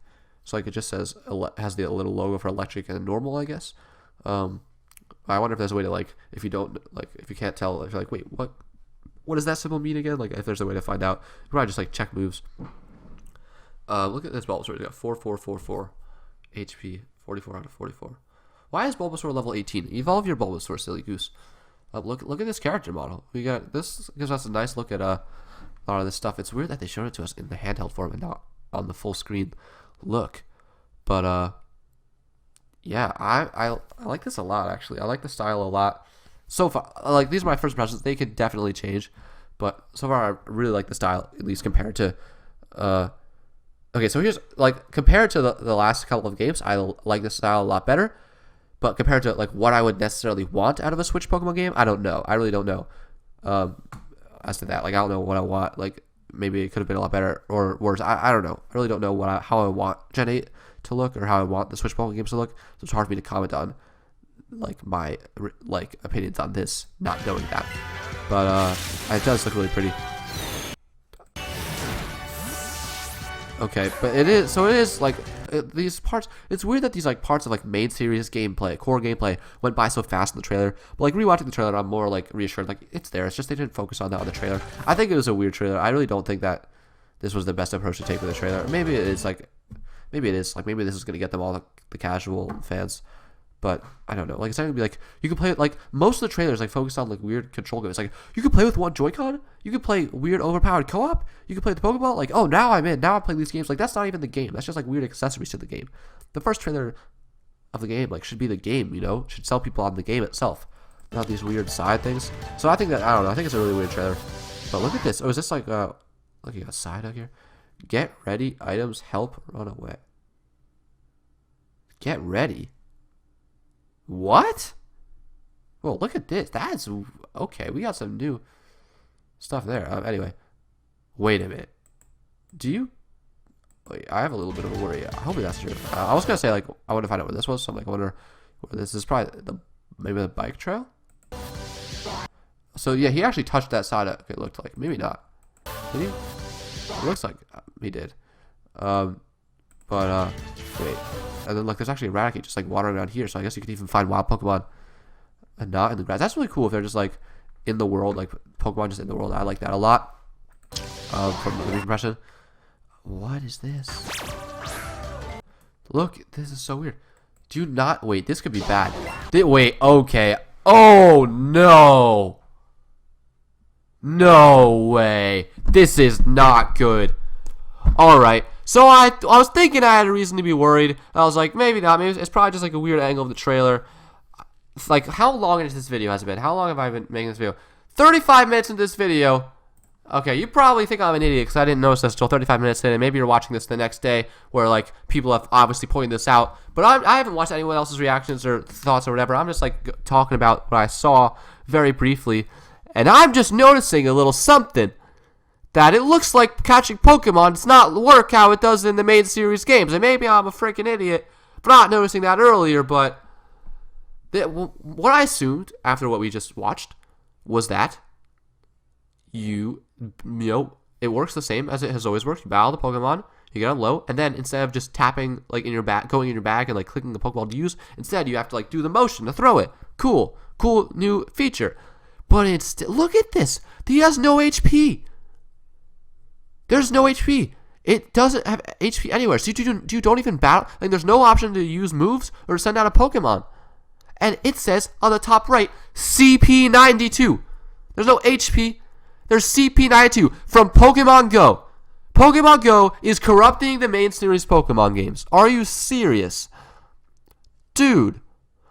So like it just has the little logo for electric and normal, I guess. I wonder if there's a way to like if you can't tell, if you're like, wait, what does that symbol mean again? Like if there's a way to find out, you probably just like check moves. Look at this Bulbasaur. It's got 4444 HP, 44 out of 44. Why is Bulbasaur level 18? Evolve your Bulbasaur, silly goose. Look at this character model. We got this gives us a nice look at a lot of this stuff. It's weird that they showed it to us in the handheld form and not on the full screen look, but yeah, I like this a lot, actually. I like the style a lot so far. Like these are my first impressions. They could definitely change, but so far I really like the style, at least compared to okay, so here's like compared to the last couple of games, I like the style a lot better, but compared to like what I would necessarily want out of a Switch Pokemon game, I don't know. I really don't know as to that. Like I don't know what I want. Like maybe it could have been a lot better or worse. I don't know. I really don't know how I want Gen 8 to look or how I want the Switch Pokemon games to look. So it's hard for me to comment on like my like opinions on this, not knowing that. But it does look really pretty. Okay, but it is like these parts. It's weird that these like parts of like main series gameplay, core gameplay, went by so fast in the trailer. But like rewatching the trailer, I'm more like reassured. Like it's there. It's just they didn't focus on that on the trailer. I think it was a weird trailer. I really don't think that this was the best approach to take with the trailer. Maybe it is. Like maybe this is gonna get them all the casual fans. But I don't know. Like it's not gonna be like you can play it. Like most of the trailers like focus on like weird control games. Like you can play with one Joy-Con. You can play weird overpowered co-op. You can play the Pokeball. Like oh now I'm in. Now I'm playing these games. Like that's not even the game. That's just like weird accessories to the game. The first trailer of the game like should be the game. You know, should sell people on the game itself, not these weird side things. So I think that I don't know. I think it's a really weird trailer. But look at this. Oh, is this like look, you got a side out here. Get ready. Items help run away. Get ready. What? Well, look at this. That's okay. We got some new stuff there. Anyway, wait a minute. Wait, I have a little bit of a worry. I hope that's true. I was gonna say like I want to find out what this was. So I'm like I wonder. This is probably maybe the bike trail. So yeah, he actually touched that side. It looked like maybe not. Did he? It looks like he did. Wait. And then look, there's actually a Raticate just like wandering around here. So I guess you could even find wild Pokemon and not in the grass. That's really cool if they're just like in the world, like Pokemon just in the world. I like that a lot. From the impression. What is this? Look, this is so weird. Do not wait. This could be bad. Wait. Okay. Oh no. No way. This is not good. All right. So I was thinking I had a reason to be worried. I was like, maybe not. Maybe it's probably just like a weird angle of the trailer. Like, how long into this video has it been? How long have I been making this video? 35 minutes into this video. Okay, you probably think I'm an idiot because I didn't notice this until 35 minutes in, and maybe you're watching this the next day where, like, people have obviously pointed this out. But I haven't watched anyone else's reactions or thoughts or whatever. I'm just, like, talking about what I saw very briefly. And I'm just noticing a little something. That it looks like catching Pokemon does not work how it does in the main series games. And maybe I'm a freaking idiot for not noticing that earlier, but what I assumed after what we just watched was that you know, it works the same as it has always worked. You battle the Pokemon, you get on low, and then instead of just tapping like in your bag, going in your bag and like clicking the Pokeball to use, instead you have to like do the motion to throw it. Cool new feature. But it's look at this. He has no HP. There's no HP. It doesn't have HP anywhere. So you don't even battle. Like there's no option to use moves or to send out a Pokemon. And it says on the top right, CP92. There's no HP. There's CP92 from Pokemon Go. Pokemon Go is corrupting the main series Pokemon games. Are you serious? Dude,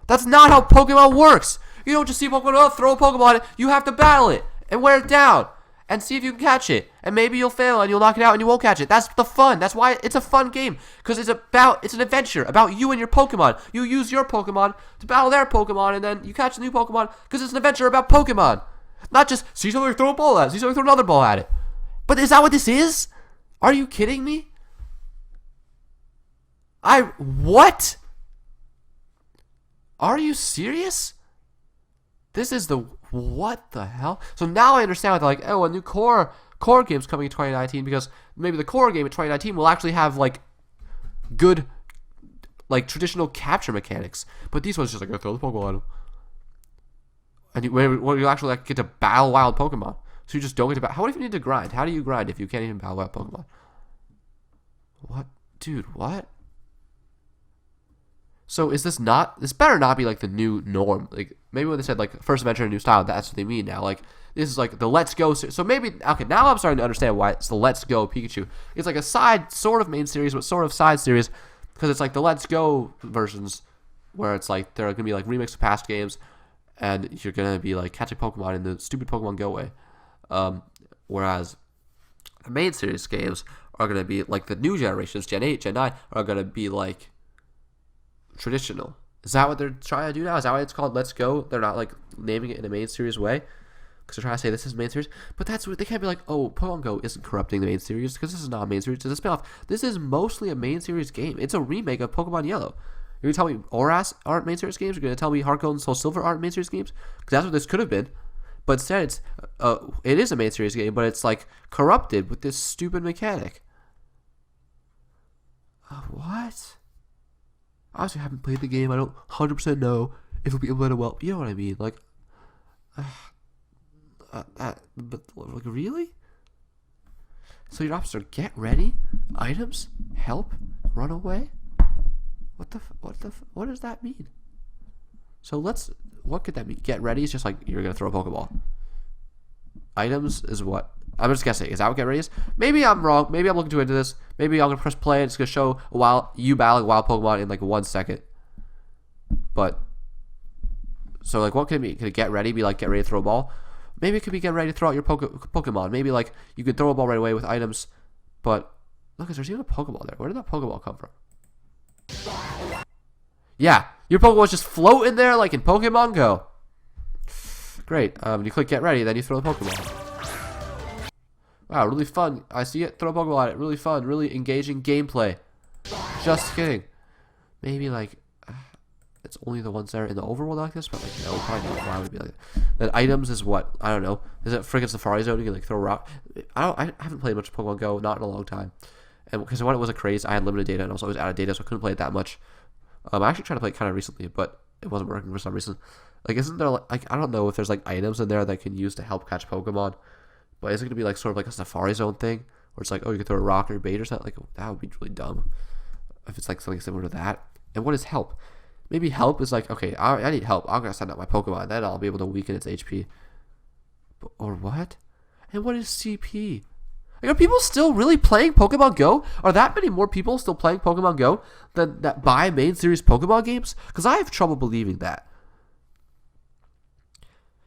that's not how Pokemon works. You don't just see Pokemon, oh, throw a Pokemon at it. You have to battle it and wear it down and see if you can catch it. And maybe you'll fail and you'll knock it out and you won't catch it. That's the fun. That's why it's a fun game. Because it's an adventure about you and your Pokemon. You use your Pokemon to battle their Pokemon and then you catch a new Pokemon because it's an adventure about Pokemon. Not just see somebody throw a ball at it, see somebody throw another ball at it. But is that what this is? Are you kidding me? What? Are you serious? This is what the hell? So now I understand why they're like, oh, a new core game's coming in 2019 because maybe the core game in 2019 will actually have like good, like traditional capture mechanics. But these ones just like, throw the Pokeball at them. And you actually like get to battle wild Pokemon. So you just don't get to battle. How do you need to grind? How do you grind if you can't even battle wild Pokemon? What? Dude, what? So is this not, this better not be like the new norm. Like maybe when they said like first adventure in a new style, that's what they mean now. Like this is like the Let's Go. So maybe, okay, now I'm starting to understand why it's the Let's Go Pikachu. It's like a side, sort of main series, but sort of side series. Because it's like the Let's Go versions where it's like, they're going to be like remixed of past games. And you're going to be like catching Pokemon in the stupid Pokemon Go way. Whereas the main series games are going to be like the new generations, Gen 8, Gen 9, are going to be like traditional. Is that what they're trying to do now? Is that why it's called Let's Go? They're not like naming it in a main series way? Because they're trying to say this is main series. But that's what they can't be like, oh, Pokemon Go isn't corrupting the main series because this is not a main series. It's a spin-off. This is mostly a main series game. It's a remake of Pokemon Yellow. You're going to tell me Oras aren't main series games? You're going to tell me Heart Gold and Soul Silver aren't main series games? Because that's what this could have been. But instead, it is a main series game, but it's like corrupted with this stupid mechanic. What? Obviously, I haven't played the game. I don't 100% know if it'll be implemented well. You know what I mean? Like, but like, really? So your options are get ready, items, help, run away. What does that mean? So what could that mean? Get ready is just like you're gonna throw a Pokeball. Items is what? I'm just guessing. Is that what get ready is? Maybe I'm wrong. Maybe I'm looking too into this. Maybe I'm gonna press play and it's gonna show you battling wild Pokemon in like 1 second. But so like what could it mean? Could it get ready be like get ready to throw a ball? Maybe it could be get ready to throw out your Pokemon. Maybe like you could throw a ball right away with items. But look, there's even a Pokeball there. Where did that Pokeball come from? Yeah, your Pokemon's just floating there like in Pokemon Go. Great. You click get ready, then you throw the Pokeball. Wow, really fun. I see it. Throw a Pokeball at it. Really fun. Really engaging gameplay. Just kidding. Maybe like it's only the ones that are in the overworld like this, but like no, probably not. Why would it be like that? Then items is what? I don't know. Is it freaking Safari Zone? You can like throw a rock. I haven't played much Pokemon Go, not in a long time. And because when it was a craze, I had limited data and also I was out of data, so I couldn't play it that much. I actually tried to play it kind of recently, but it wasn't working for some reason. Like, isn't there like I don't know if there's like items in there that can use to help catch Pokemon, but is it gonna be like sort of like a Safari Zone thing, where it's like, oh, you can throw a rock or bait or something? Like, that would be really dumb if it's like something similar to that. And what is help? Maybe help is like, okay, I need help. I'm gonna send out my Pokemon, then I'll be able to weaken its HP. Or what? And what is CP? Like, are people still really playing Pokemon Go? Are that many more people still playing Pokemon Go than that buy main series Pokemon games? Because I have trouble believing that.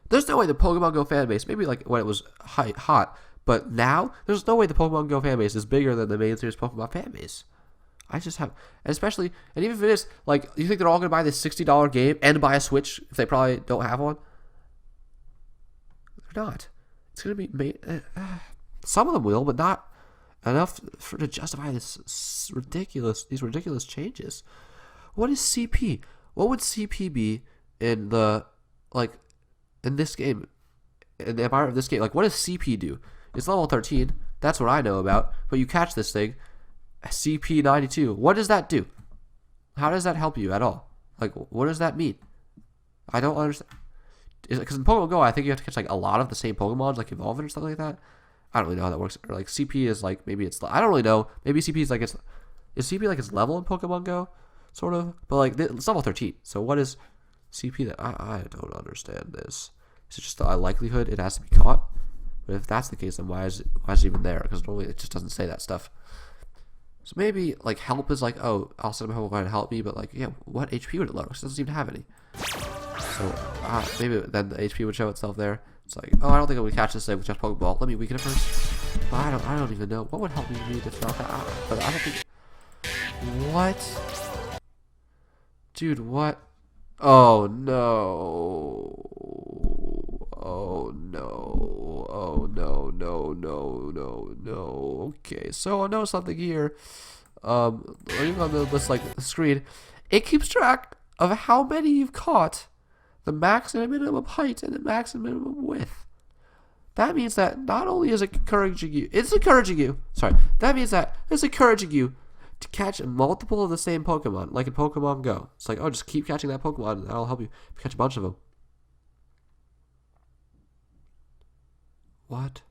There's no way the Pokemon Go fan base, maybe like when it was hot, but now there's no way the Pokemon Go fan base is bigger than the main series Pokemon fan base. I just have, and especially, and even if it is, like, you think they're all going to buy this $60 game and buy a Switch if they probably don't have one? They're not. It's going to be made, some of them will, but not enough to justify these ridiculous changes. What is CP? What would CP be in the, like, in this game, in the environment of this game? Like, what does CP do? It's level 13. That's what I know about. But you catch this thing, CP 92. What does that do? How does that help you at all? Like, what does that mean? I don't understand. Because in Pokemon Go, I think you have to catch like a lot of the same Pokemons, like evolving or something like that. I don't really know how that works. Or like CP is like, maybe it's, I don't really know. Maybe CP is like, is CP like its level in Pokemon Go, sort of? But like, it's level 13. So what is CP that I don't understand this? Is it just a likelihood it has to be caught? But if that's the case, then why is it even there? Because normally it just doesn't say that stuff. So maybe like help is like, oh, I'll send my Pokemon to help me, but like, yeah, what HP would it lower? Because it doesn't seem to have any. So maybe then the HP would show itself there. It's like, oh, I don't think I'm gonna catch this thing with just Pokeball. Let me weaken it first. But I don't even know what would help me to stop that. But I don't think. What? Dude, what? Oh no. Oh no. Oh no. Okay, so I know something here. Looking on the list, like the screen, it keeps track of how many you've caught, the max and minimum height and the max and minimum width. That means that not only is it encouraging you, that means that it's encouraging you to catch multiple of the same Pokemon, like in Pokemon Go. It's like, oh, just keep catching that Pokemon, and that'll help you catch a bunch of them. What?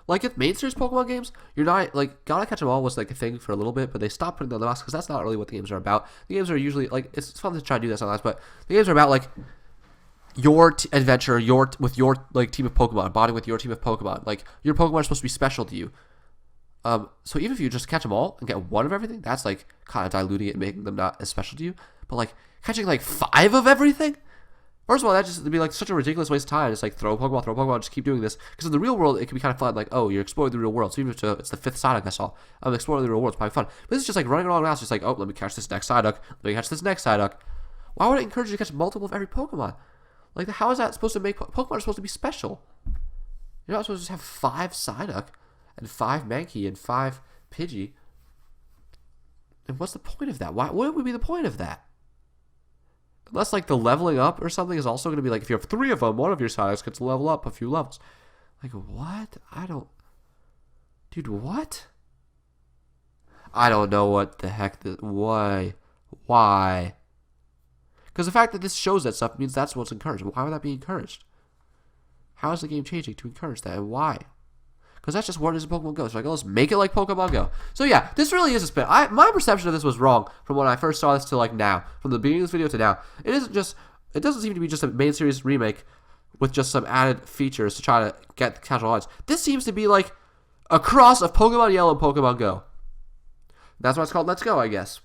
Like in main series Pokemon games, you're not, like, Gotta Catch 'Em All was like a thing for a little bit, but they stopped putting it on the box because that's not really what the games are about. The games are usually, like, it's fun to try to do that sometimes, but the games are about, like, your adventure, with your like team of Pokemon, bonding with your team of Pokemon. Like, your Pokemon are supposed to be special to you. So even if you just catch them all and get one of everything, that's like kind of diluting it and making them not as special to you. But like catching like 5 of everything, first of all, that just would be like such a ridiculous waste of time. It's like throw a Pokemon, just keep doing this. Because in the real world, it can be kind of fun. Like, oh, you're exploring the real world. So even if it's the 5th Psyduck I saw, I'm exploring the real world. It's probably fun. But this is just like running around it's just like, oh, let me catch this next Psyduck. Let me catch this next Psyduck. Why would it encourage you to catch multiple of every Pokemon? Like, how is that supposed to make Pokemon are supposed to be special? You're not supposed to just have 5 Psyduck and 5 Mankey and 5 Pidgey. And what's the point of that? What would be the point of that? Unless, like, the leveling up or something is also going to be, like, if you have 3 of them, one of your Psyducks gets to level up a few levels. Like, what? Dude, what? I don't know what the heck why? Because the fact that this shows that stuff means that's what's encouraged. Why would that be encouraged? How is the game changing to encourage that, and why? Because that's just what it is in Pokemon Go. It's like, oh, let's make it like Pokemon Go. So yeah, this really is a spin. My perception of this was wrong from when I first saw this to like now. From the beginning of this video to now. It doesn't seem to be just a main series remake with just some added features to try to get casual audience. This seems to be like a cross of Pokemon Yellow and Pokemon Go. That's why it's called Let's Go, I guess.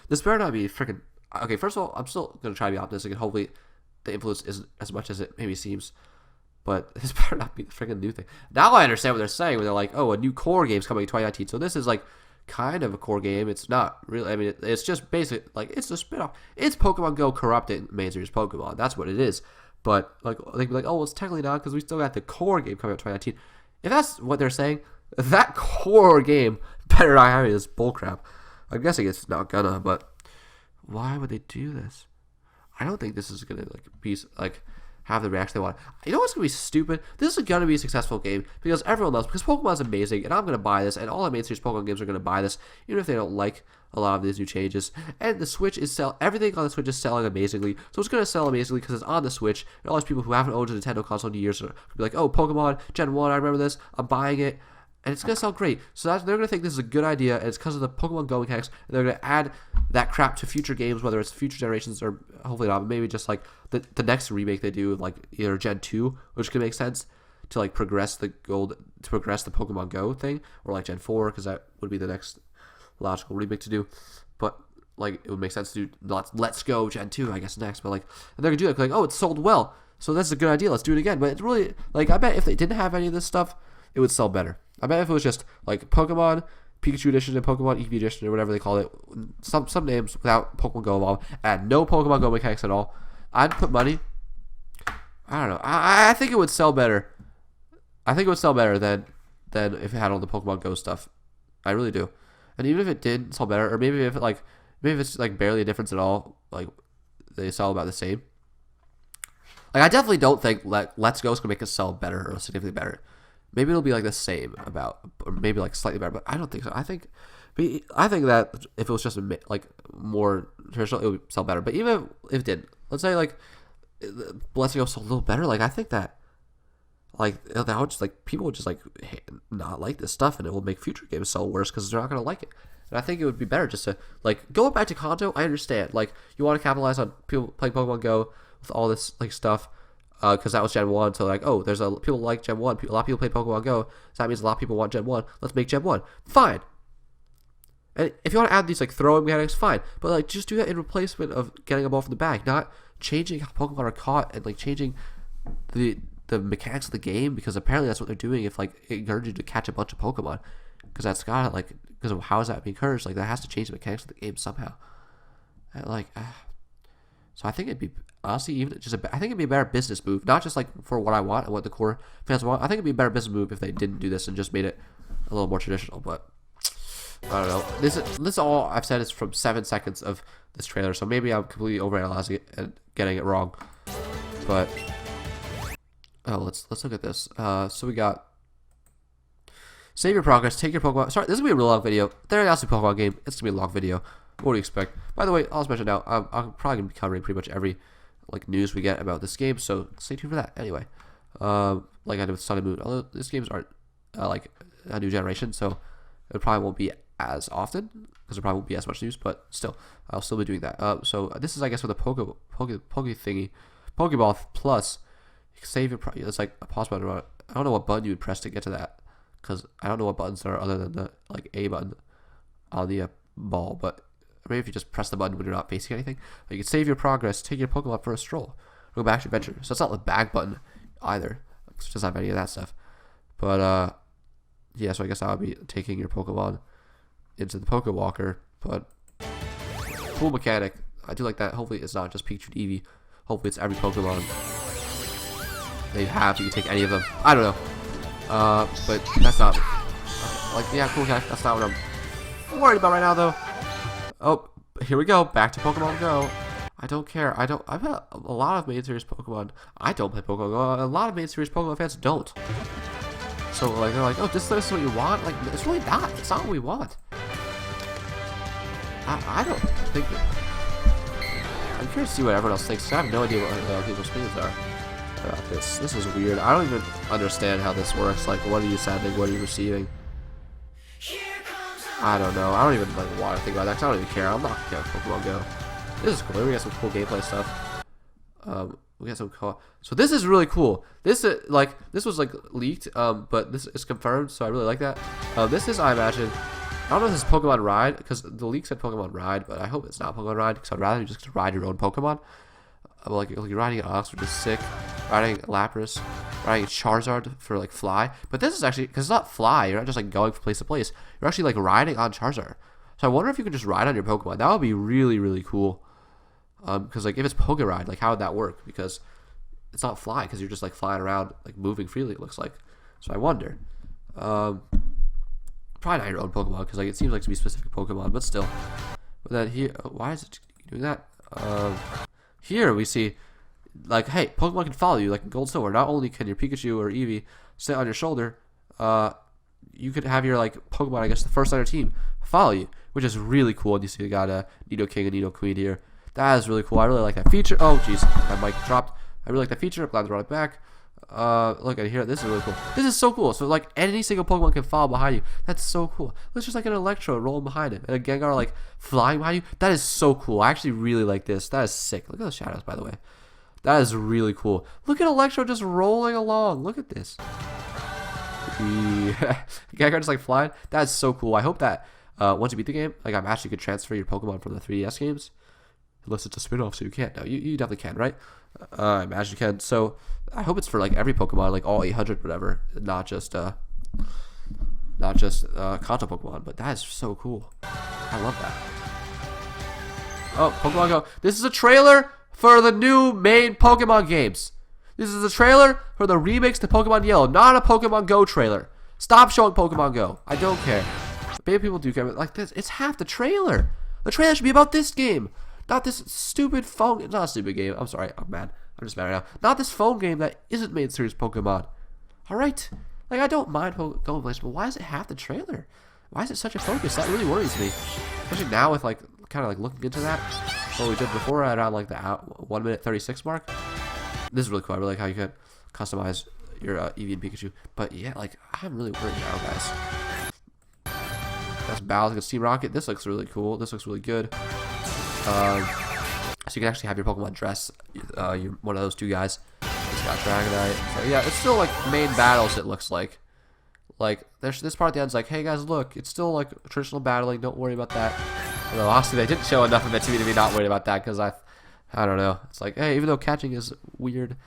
This better not be freaking... Okay, first of all, I'm still going to try to be optimistic, and hopefully the influence isn't as much as it maybe seems. But this better not be the freaking new thing. Now I understand what they're saying when they're like, oh, a new core game's coming in 2019. So this is like kind of a core game. It's not really... I mean, it's just basic... Like, it's a spin-off. It's Pokemon Go corrupted main series Pokemon. That's what it is. But like they'd be like, oh, well, it's technically not because we still got the core game coming out in 2019. If that's what they're saying... That core game better not having this bullcrap. I'm guessing it's not gonna, but why would they do this? I don't think this is gonna like be like have the reaction they want. You know what's gonna be stupid? This is gonna be a successful game because everyone loves, because Pokemon's amazing, and I'm gonna buy this, and all the main series Pokemon games are gonna buy this, even if they don't like a lot of these new changes. And the Switch is everything on the Switch is selling amazingly, so it's gonna sell amazingly because it's on the Switch. And all these people who haven't owned a Nintendo console in years are gonna be like, oh, Pokemon Gen 1, I remember this, I'm buying it. And it's going to sell great. So they're going to think this is a good idea, and it's because of the Pokemon Go mechanics, and they're going to add that crap to future games, whether it's future generations or hopefully not, but maybe just like the next remake they do, like either Gen 2, which could make sense to like progress the Pokemon Go thing, or like Gen 4, because that would be the next logical remake to do. But like it would make sense to do Let's Go Gen 2, I guess, next. But like, and they're going to do it like, oh, it's sold well, so that's a good idea, let's do it again. But it's really, like, I bet if they didn't have any of this stuff, it would sell better. I bet if it was just like Pokemon, Pikachu Edition, and Pokemon Eevee Edition, or whatever they call it, some names without Pokemon Go involved, and no Pokemon Go mechanics at all, I'd put money. I don't know. I think it would sell better. I think it would sell better than if it had all the Pokemon Go stuff. I really do. And even if it did sell better, or maybe if it's like barely a difference at all, like they sell about the same. Like I definitely don't think Let's Go is gonna make us sell better or significantly better. Maybe it'll be like the same or maybe like slightly better, but I don't think so. I think that if it was just like more traditional, it would sell better. But even if it did, let's say like Let's Go sold a little better, like I think that like that would just like people would just like not like this stuff, and it will make future games sell worse because they're not gonna like it. And I think it would be better just to like going back to Kanto. I understand like you want to capitalize on people playing Pokemon Go with all this like stuff. Because that was Gen 1, so like, oh, there's people like Gen 1, a lot of people play Pokemon Go, so that means a lot of people want Gen 1, let's make Gen 1, fine. And if you want to add these like throwing mechanics, fine, but like just do that in replacement of getting a ball from the bag, not changing how Pokemon are caught and like changing the mechanics of the game, because apparently that's what they're doing if like it encourages you to catch a bunch of Pokemon, because that's got like, because of how is that being encouraged, like that has to change the mechanics of the game somehow. And, like, so I think it'd be honestly I think it'd be a better business move, not just like for what I want and what the core fans want. I think it'd be a better business move if they didn't do this and just made it a little more traditional. But I don't know. This all I've said is from 7 seconds of this trailer, so maybe I'm completely overanalyzing it and getting it wrong. But let's look at this. So we got save your progress, take your Pokemon. Sorry, this is gonna be a real long video. They're announcing Pokemon game. It's gonna be a long video. What do you expect? By the way, I'll just mention now, I'm probably gonna be covering pretty much every like news we get about this game, so stay tuned for that. Anyway, like I did with Sun and Moon, although these games aren't like a new generation, so it probably won't be as often because there probably won't be as much news, but still, I'll still be doing that. So this is, I guess, with the Poke thingy, Pokeball Plus. Save your it's like a pause button. I don't know what button you would press to get to that, because I don't know what buttons there are other than the like A button on the ball, but maybe if you just press the button when you're not facing anything, you can save your progress, take your Pokemon for a stroll, go back to your adventure. So it's not the back button either. It doesn't have any of that stuff. But yeah, so I guess I would be taking your Pokemon into the Pokewalker. But cool mechanic. I do like that. Hopefully it's not just Pikachu and Eevee. Hopefully it's every Pokemon they have. You can take any of them. I don't know. But that's not like, yeah, cool mechanic. That's not what I'm worried about right now, though. Oh, here we go. Back to Pokemon Go. I don't care. I've had a lot of main series Pokemon. I don't play Pokemon Go. A lot of main series Pokemon fans don't. So like they're like, oh, this is what you want. Like it's really not. It's not what we want. I don't think that. I'm curious to see what everyone else thinks. I have no idea what people's opinions are about this. This is weird. I don't even understand how this works. Like, what are you sending? What are you receiving? I don't know. I don't even like want to think about that, because I don't even care. I'm not gonna Pokemon Go. This is cool. We got some cool gameplay stuff. We got some cool. So this is really cool. This is like, this was like leaked, but this is confirmed. So I really like that. This is, I imagine, I don't know if this is Pokemon Ride, because the leak said Pokemon Ride, but I hope it's not Pokemon Ride, because I'd rather you just ride your own Pokemon. Like you're riding an Ox, which is sick. Riding Lapras, riding Charizard for like Fly. But this is actually, because it's not Fly, you're not just like going from place to place. You're actually like riding on Charizard. So I wonder if you could just ride on your Pokemon. That would be really, really cool. Because like if it's Poke Ride, like how would that work? Because it's not Fly, because you're just like flying around, like moving freely, it looks like. So I wonder. Probably probably not your own Pokemon because like it seems like to be specific Pokemon, but still. But then here, why is it doing that? Here we see, like, hey, Pokemon can follow you like in Gold and Silver. Not only can your Pikachu or Eevee sit on your shoulder, you could have your like Pokemon, I guess, the first on your team follow you, which is really cool. And you see we got a Nidoking and Nidoqueen here. That is really cool. I really like that feature. Oh, jeez, my mic dropped. I really like that feature. I'm glad they brought it back. Look at here. This is really cool. This is so cool. So like any single Pokemon can follow behind you. That's so cool. It's just like an Electro rolling behind it, and a Gengar like flying behind you. That is so cool. I actually really like this. That is sick. Look at the shadows, by the way. That is really cool. Look at Electro just rolling along. Look at this. Gengar just like flying. That is so cool. I hope that once you beat the game, like I'm actually could transfer your Pokemon from the 3DS games. Unless it's a spin-off, so you can't. No, you definitely can, right? I imagine you can. So I hope it's for like every Pokemon, like all 800, whatever, not just Kanto Pokemon. But that is so cool. I love that. Oh, Pokemon Go. This is a trailer for the new main Pokemon games. This is a trailer for the remakes to Pokemon Yellow, not a Pokemon Go trailer. Stop showing Pokemon Go. I don't care. Maybe people do care, but like this, it's half the trailer. The trailer should be about this game. Not this stupid phone. It's not a stupid game. I'm sorry. I'm mad. I'm just mad right now. Not this phone game that isn't main series Pokemon. Alright? Like, I don't mind going place, but why is it half the trailer? Why is it such a focus? That really worries me. Especially now with, like, kind of, like, looking into that. What we did before around, like, the 1 minute 36 mark. This is really cool. I really like how you can customize your Eevee and Pikachu. But, yeah, like, I'm really worried now, guys. That's battles against Team Rocket. This looks really cool. This looks really good. So you can actually have your Pokemon dress you're one of those two guys. It's got Dragonite. So yeah, it's still like main battles, it looks like. Like there's this part at the end is like, hey guys, look, it's still like traditional battling, don't worry about that. Although honestly they didn't show enough of it to me to be not worried about that, because I don't know. It's like, hey, even though catching is weird,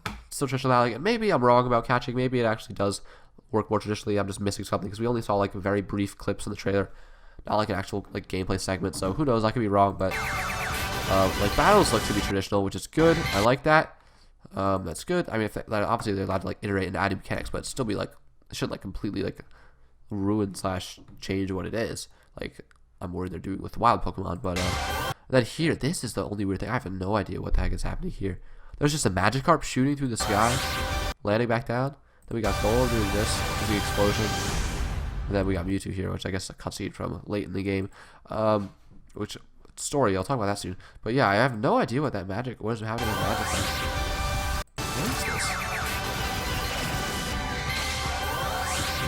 it's still traditional battling. And maybe I'm wrong about catching, maybe it actually does work more traditionally. I'm just missing something because we only saw like very brief clips in the trailer. Not like an actual like gameplay segment, so who knows? I could be wrong, but like battles look to be traditional, which is good. I like that. That's good. I mean, if obviously they're allowed to like iterate and add mechanics, but still be like it shouldn't like completely like ruin / change what it is. Like I'm worried they're doing with wild Pokemon, but then here, this is the only weird thing. I have no idea what the heck is happening here. There's just a Magikarp shooting through the sky, landing back down. Then we got Golem doing this, the explosion. And then we got Mewtwo here, which I guess is a cutscene from late in the game. Which story, I'll talk about that soon. But yeah, I have no idea what that magic, what is happening with magic. What is this?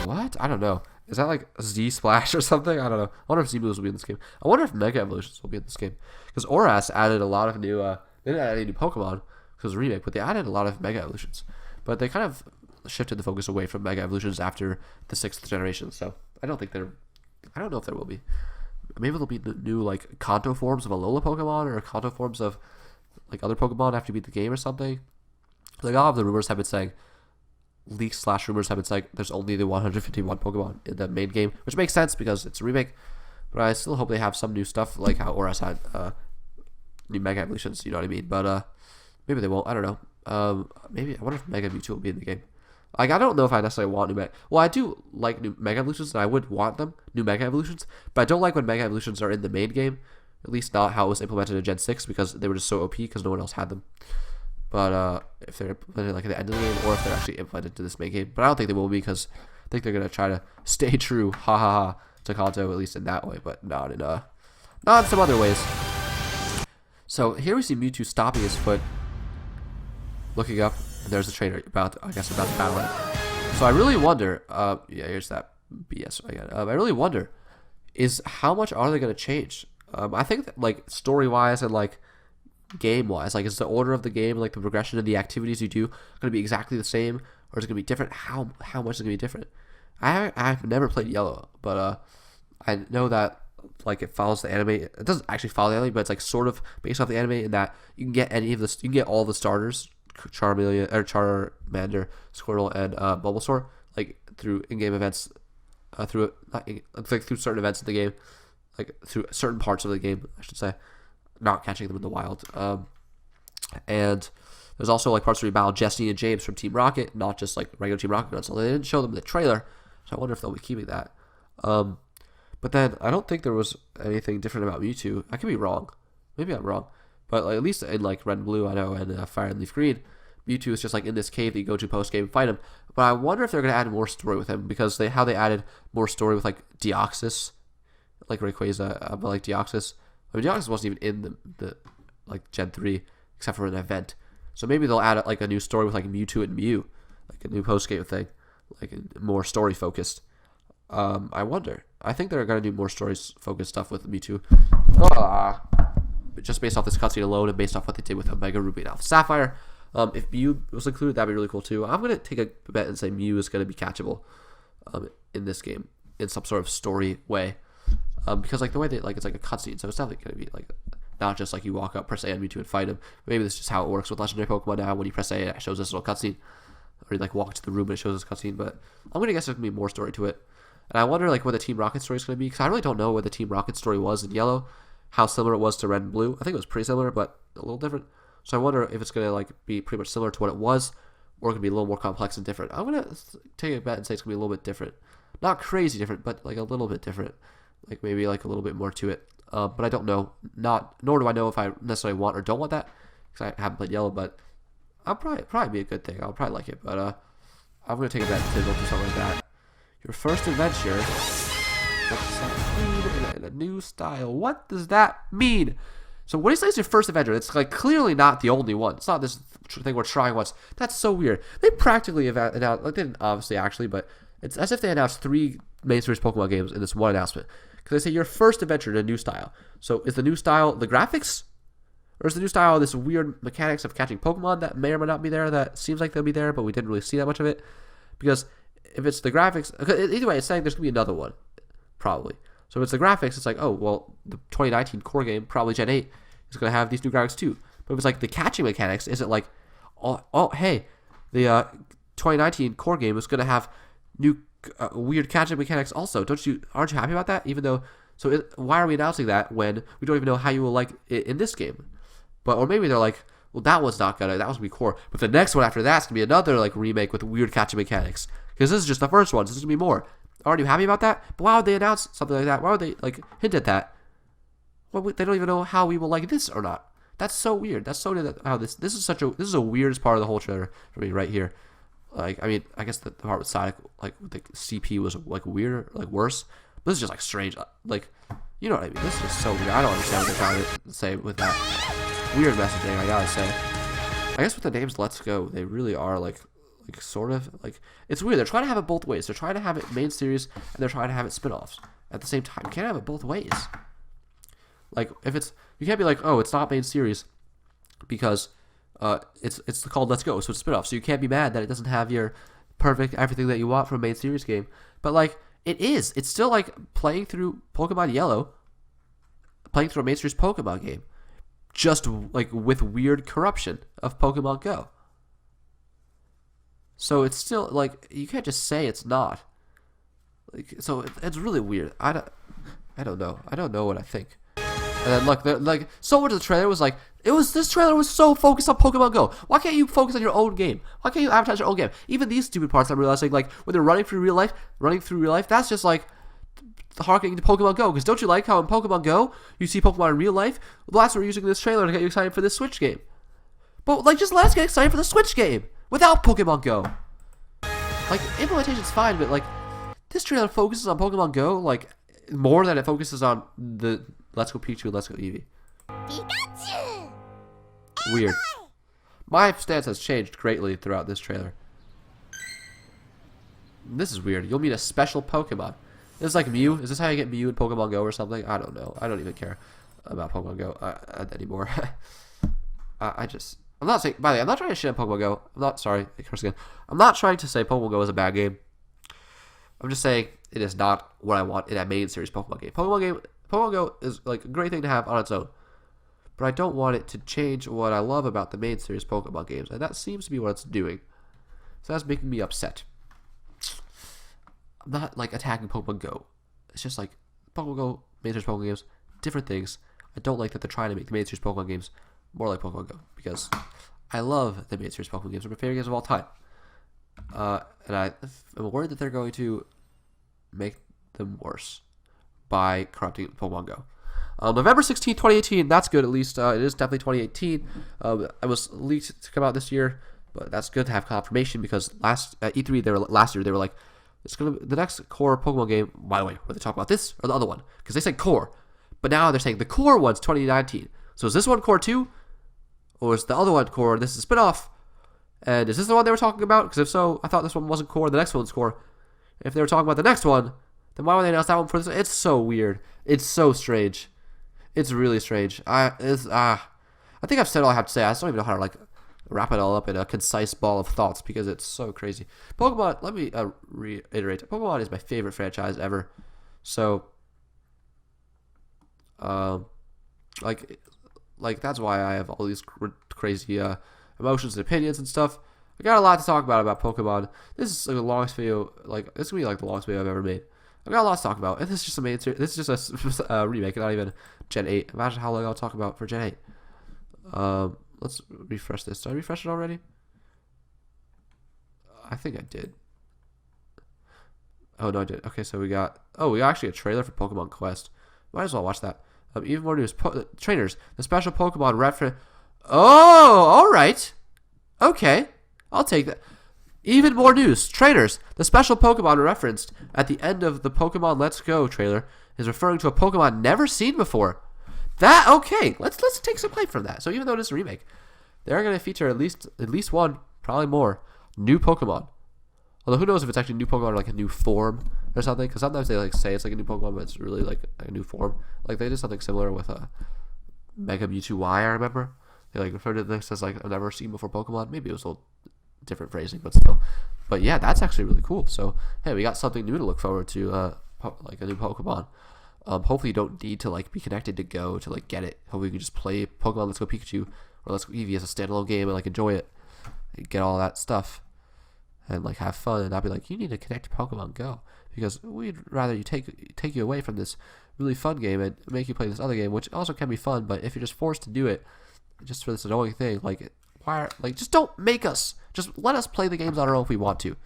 What? I don't know. Is that like a Z Splash or something? I don't know. I wonder if Z moves will be in this game. I wonder if Mega Evolutions will be in this game. Because Oras added a lot of new, they didn't add any new Pokemon, because it was a remake, but they added a lot of Mega Evolutions. But they kind of shifted the focus away from Mega Evolutions after the 6th generation, so I don't know if there will be. Maybe there'll be new like Kanto forms of Alola Pokemon, or Kanto forms of like other Pokemon after you beat the game or something. Like all of the rumors have been saying, leaks / rumors have been saying there's only the 151 Pokemon in the main game, which makes sense because it's a remake. But I still hope they have some new stuff, like how Oras had new Mega Evolutions, you know what I mean? But maybe they won't. I don't know. Maybe I wonder if Mega Mewtwo will be in the game. Like, I don't know if I necessarily want new Mega... Well, I do like new Mega Evolutions, and I would want them, new Mega Evolutions, but I don't like when Mega Evolutions are in the main game, at least not how it was implemented in Gen 6, because they were just so OP, because no one else had them. But if they're implemented like at the end of the game, or if they're actually implemented to this main game, but I don't think they will be, because I think they're going to try to stay true, to Kanto, at least in that way, but not in some other ways. So, here we see Mewtwo stopping his foot, looking up. And there's a trainer about to battle it. So I really wonder, yeah, here's that BS again. I really wonder, is how much are they going to change? I think that, like, story-wise and, like, game-wise, like, is the order of the game, like, the progression of the activities you do going to be exactly the same, or is it going to be different? How much is it going to be different? I've never played Yellow, but I know that, like, it follows the anime. It doesn't actually follow the anime, but it's, like, sort of based off the anime in that you can get you can get all the starters, Charmander, Squirtle, and Bulbasaur, like through in-game events, through certain events in the game, like through certain parts of the game, I should say, not catching them in the wild. And there's also like parts where you battle Jesse and James from Team Rocket, not just like regular Team Rocket. So they didn't show them in the trailer, so I wonder if they'll be keeping that. But then I don't think there was anything different about Mewtwo. I could be wrong. Maybe I'm wrong. But like, at least in like Red and Blue, I know, and Fire and Leaf Green, Mewtwo is just like in this cave that you go to post game and fight him. But I wonder if they're gonna add more story with him, because how they added more story with like Deoxys, like Rayquaza, but like Deoxys. I mean, Deoxys wasn't even in the like Gen 3 except for an event. So maybe they'll add like a new story with like Mewtwo and Mew, like a new post game thing, like more story focused. I wonder. I think they're gonna do more stories focused stuff with Mewtwo. Just based off this cutscene alone, and based off what they did with Omega Ruby and Alpha Sapphire. If Mew was included, that'd be really cool too. I'm gonna take a bet and say Mew is gonna be catchable in this game in some sort of story way, because like the way they like it's like a cutscene, so it's definitely gonna be like not just like you walk up, press A on Mewtwo and fight him. Maybe this is just how it works with legendary Pokemon now. When you press A, it shows this little cutscene, or you like walk to the room and it shows this cutscene. But I'm gonna guess there's gonna be more story to it, and I wonder like what the Team Rocket story is gonna be, because I really don't know what the Team Rocket story was in Yellow, how similar it was to Red and Blue. I think it was pretty similar, but a little different. So I wonder if it's gonna like be pretty much similar to what it was, or it could be a little more complex and different. I'm gonna take a bet and say it's gonna be a little bit different, not crazy different, but like a little bit different, like maybe like a little bit more to it. But I don't know. Nor do I know if I necessarily want or don't want that, because I haven't played Yellow. But I'll probably be a good thing. I'll probably like it. But I'm gonna take a bet to go do something like that. Your first adventure. In a new style. What does that mean? So when he says your first adventure, it's like clearly not the only one. It's not this thing we're trying once. That's so weird. They practically announced, like, they didn't obviously actually, but it's as if they announced 3 main series Pokemon games in this one announcement. Because they say your first adventure in a new style. So is the new style the graphics? Or is the new style this weird mechanics of catching Pokemon that may or may not be there, that seems like they'll be there, but we didn't really see that much of it? Because if it's the graphics, either way, it's saying there's going to be another one, probably. So if it's the graphics, it's like, oh, well, the 2019 core game, probably Gen 8, is going to have these new graphics too. But if it's like the catching mechanics, is it like, oh hey, the 2019 core game is going to have new weird catching mechanics also? Aren't you happy about that? Even though, why are we announcing that when we don't even know how you will like it in this game? But or maybe they're like, well, that was gonna be core, but the next one after that's gonna be another like remake with weird catching mechanics, because this is just the first one. So this is gonna be more. Aren't you happy about that? But why would they announce something like that? Why would they like hint at that? Well, they don't even know how we will like this or not. That's so weird. That's so how this is the weirdest part of the whole trailer for me right here. Like, I mean, I guess the part with Sonic, like the CP was like weirder, like worse. But this is just like strange. Like, you know what I mean? This is just so weird. I don't understand what they're trying to say with that weird messaging, I gotta say. I guess with the names Let's Go, they really are like sort of like, it's weird. They're trying to have it both ways. They're trying to have it main series and they're trying to have it spin-offs at the same time. You can't have it both ways. Like, if it's, you can't be like, oh, it's not main series because it's called Let's Go, so it's spin-off. So you can't be mad that it doesn't have your perfect everything that you want from a main series game. But like, it is. It's still like playing through Pokemon Yellow, playing through a main series Pokemon game, just like with weird corruption of Pokemon Go. So it's still like, you can't just say it's not. Like, so it's really weird. I don't know. I don't know what I think. And then look, like so much of the trailer was like, this trailer was so focused on Pokemon Go. Why can't you focus on your own game? Why can't you advertise your own game? Even these stupid parts I'm realizing, like when they're running through real life, that's just like harkening to Pokemon Go. Because don't you like how in Pokemon Go you see Pokemon in real life? Well, that's what we're using this trailer to get you excited for this Switch game. But like, just let us get excited for the Switch game without Pokemon Go. Like, implementation's fine, but like, this trailer focuses on Pokemon Go like more than it focuses on the Let's Go Pikachu and Let's Go Eevee. Pikachu! Weird. My stance has changed greatly throughout this trailer. This is weird. You'll meet a special Pokemon. This is like Mew. Is this how you get Mew in Pokemon Go or something? I don't know. I don't even care about Pokemon Go anymore. I'm not saying, by the way, I'm not trying to shit on Pokemon Go. I'm not, sorry, curse again. I'm not trying to say Pokemon Go is a bad game. I'm just saying it is not what I want in a main series Pokemon game. Pokemon Go is like a great thing to have on its own. But I don't want it to change what I love about the main series Pokemon games. And that seems to be what it's doing. So that's making me upset. I'm not like attacking Pokemon Go. It's just like Pokemon Go, main series Pokemon games, different things. I don't like that they're trying to make the main series Pokemon games more like Pokemon Go. Because I love the main series Pokemon games. They're my favorite games of all time. And I'm worried that they're going to make them worse by corrupting Pokemon Go. November 16th, 2018. That's good. At least it is definitely 2018. It was leaked to come out this year, but that's good to have confirmation because last at E3 last year they were like, it's gonna be the next core Pokemon game. By the way, were they talking about this or the other one? Because they said core, but now they're saying the core one's 2019. So is this one core 2, or is the other one core? This is a spinoff, and is this the one they were talking about? Because if so, I thought this one wasn't core. The next one's core. If they were talking about the next one, then why would they announce that one for this? It's so weird. It's so strange. It's really strange. I think I've said all I have to say. I just don't even know how to like wrap it all up in a concise ball of thoughts because it's so crazy. Pokemon. Let me reiterate. Pokemon is my favorite franchise ever. So, like that's why I have all these crazy emotions and opinions and stuff. I got a lot to talk about Pokemon. This is like the longest video. Like this will be like the longest video I've ever made. I've got a lot to talk about. And this is just a main series. This is just a remake, not even Gen 8. Imagine how long I'll talk about for Gen 8. Let's refresh this. Did I refresh it already? I think I did. Oh, no, I did. Okay, so we got actually a trailer for Pokemon Quest. Might as well watch that. Even more news. Trainers, the special Pokemon reference. Oh, all right. Okay, I'll take that. Even more news. Trainers, the special Pokemon referenced at the end of the Pokemon Let's Go trailer is referring to a Pokemon never seen before. Okay, let's take some hype from that. So even though it is a remake, they're going to feature at least one, probably more, new Pokemon. Although who knows if it's actually new Pokemon or like a new form or something? Because sometimes they like say it's like a new Pokemon, but it's really like a new form. Like they did something similar with Mega Mewtwo Y. I remember they like referred to this as like a never seen before Pokemon. Maybe it was a little different phrasing, but still. But yeah, that's actually really cool. So hey, we got something new to look forward to, like a new Pokemon. Hopefully you don't need to like be connected to Go to like get it. Hopefully you can just play Pokemon Let's Go Pikachu or Let's Go Eevee as a standalone game and like enjoy it and get all that stuff and like have fun and not be like you need to connect to Pokemon Go because we'd rather you take you away from this really fun game and make you play this other game, which also can be fun. But if you're just forced to do it just for this annoying thing, like just don't make us. Just let us play the games on our own if we want to.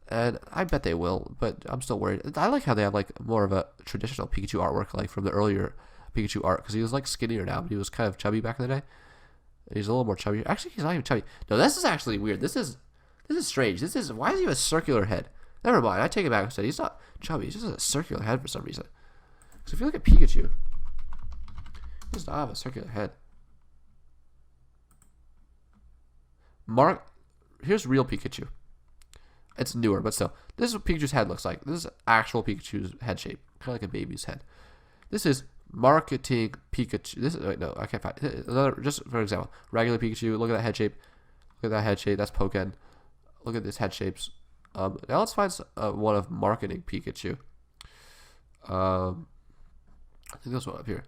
And I bet they will, but I'm still worried. I like how they have like more of a traditional Pikachu artwork, like from the earlier Pikachu art, because he was like skinnier now, but he was kind of chubby back in the day. He's a little more chubby. Actually, he's not even chubby. No, this is actually weird. This is strange. Why does he have a circular head? Never mind. I take it back and said he's not chubby. He's just a circular head for some reason. So if you look at Pikachu, he does not have a circular head. Here's real Pikachu. It's newer, but still. This is what Pikachu's head looks like. This is actual Pikachu's head shape. Kind of like a baby's head. This is marketing Pikachu. Wait, no, I can't find it. Another, just for example, regular Pikachu. Look at that head shape. Look at that head shape. That's Pokken. Look at this head shapes. Now let's find one of marketing Pikachu. I think this one up here.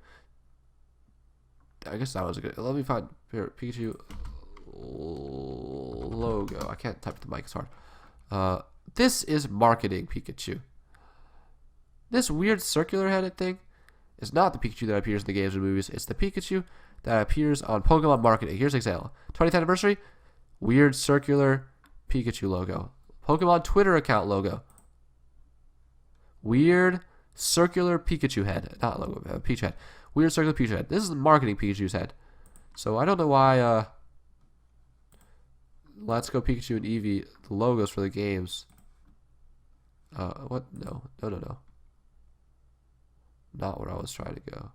I guess that was a good. Let me find here Pikachu logo. I can't type the mic. It's hard. This is marketing Pikachu. This weird circular headed thing is not the Pikachu that appears in the games and movies. It's the Pikachu that appears on Pokemon marketing. Here's an example. 20th anniversary. Weird circular Pikachu logo. Pokemon Twitter account logo. Weird circular Pikachu head. Not logo, Pikachu head. Weird circular Pikachu head. This is marketing Pikachu's head. So I don't know why Let's Go Pikachu and Eevee, the logos for the games. What? No. Not where I was trying to go.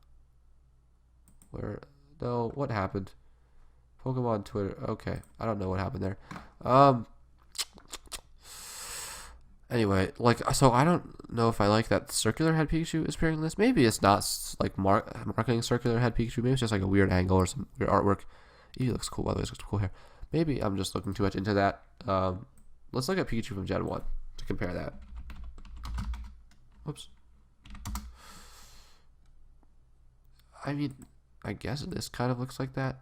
Where? No, what happened? Pokemon Twitter. Okay, I don't know what happened there. Anyway, so I don't know if I like that circular head Pikachu is appearing in this. Maybe it's not like marketing circular head Pikachu. Maybe it's just like a weird angle or some weird artwork. Eevee looks cool, by the way. It looks cool here. Maybe I'm just looking too much into that. Let's look at Pikachu from Gen 1 to compare that. Whoops. I mean, I guess this kind of looks like that.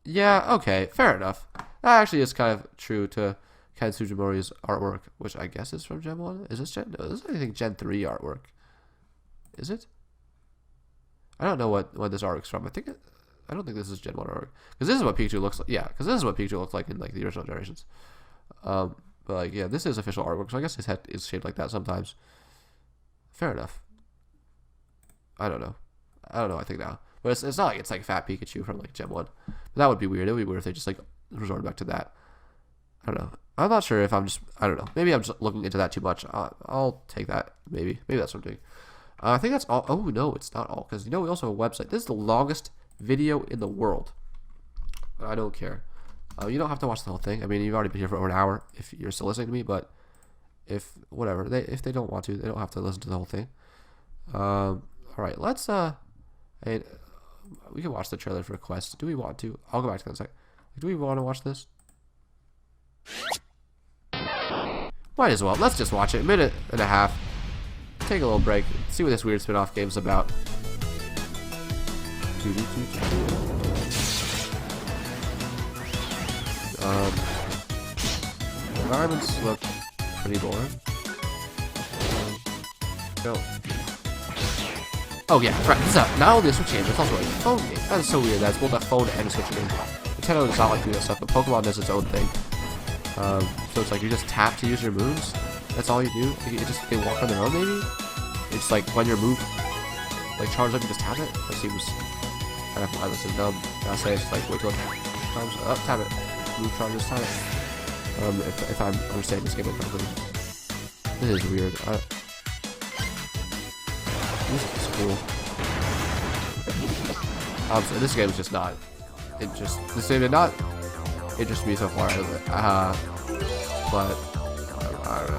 Yeah, okay, fair enough. That actually is kind of true to Ken Sujimori's artwork, which I guess is from Gen 1. Is this Gen? No, this is I think Gen 3 artwork. Is it? I don't know what this artwork's from. I don't think this is Gen 1 artwork. Because this is what Pikachu looks like. Yeah, because this is what Pikachu looked like in like the original generations. But But like, yeah, this is official artwork, so I guess his head is shaped like that sometimes. Fair enough. I don't know. I think now, but it's not like it's like Fat Pikachu from like Gen 1. But that would be weird. It would be weird if they just like resorted back to that. I don't know. I'm not sure if I don't know. Maybe I'm just looking into that too much. I'll take that. Maybe that's what I'm doing. I think that's all. Oh no, it's not all, because we also have a website. This is the longest video in the world. But I don't care. You don't have to watch the whole thing. I mean, you've already been here for over an hour if you're still listening to me. But if they don't want to, they don't have to listen to the whole thing. All right, let's we can watch the trailer for Quest. Do we want to? I'll go back to that in a second. Do we want to watch this? Might as well. Let's just watch it. A minute and a half. Take a little break. See what this weird spin-off game's about. Environments look pretty boring. Go. Oh yeah, right. This is not only a Switch game, but it's also a phone game. That is so weird. That's both a phone and a Switch game. Nintendo does not like doing that stuff, but Pokemon does its own thing. So it's like you just tap to use your moves. That's all you do. They walk on their own, maybe. It's like when your move like charges up, you just tap it. That seems kind of mindless and dumb. I say it's like wait till it times up, tap it. Move charges, tap it. If I'm understanding this game correctly, this is weird. This is cool. This game is just not. This game did not interest me so far. But I don't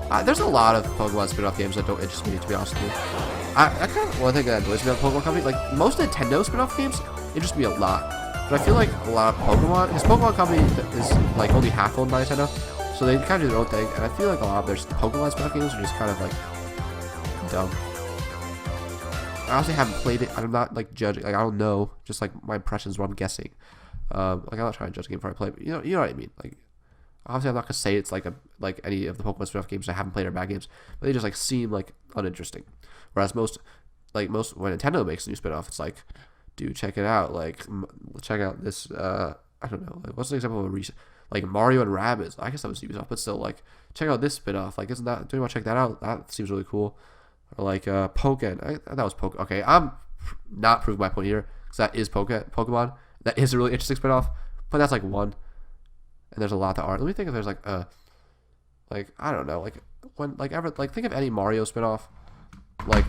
know. There's a lot of Pokemon spin-off games that don't interest me, to be honest with you. I kind of one thing that annoys me about Pokemon Company, like most Nintendo spin-off games interest me a lot. But I feel like a lot of Pokemon, because Pokemon Company is like only half owned by Nintendo, so they kind of do their own thing. And I feel like a lot of their Pokemon spin-off games are just kind of like dumb. I honestly haven't played it. I'm not like judging. Like I don't know. Just like my impressions, what I'm guessing. Like I'm not trying to judge a game before I play it. But you know what I mean. Like obviously, I'm not gonna say it's like any of the Pokemon spin-off games I haven't played are bad games, but they just like seem like uninteresting. Whereas most when Nintendo makes a new spin-off, it's like, dude, check it out. Like check out this. I don't know. Like, what's an example of a recent like Mario and Rabbids? I guess that was Ubisoft, but still, like check out this spin-off. Like isn't that? Do you want to check that out? That seems really cool. Or like Pokken. That was Pokken. Okay, I'm not proving my point here because that is Pokemon. That is a really interesting spinoff, but that's like one. And there's a lot that aren't. Let me think if there's like I don't know, like when like ever like think of any Mario spinoff like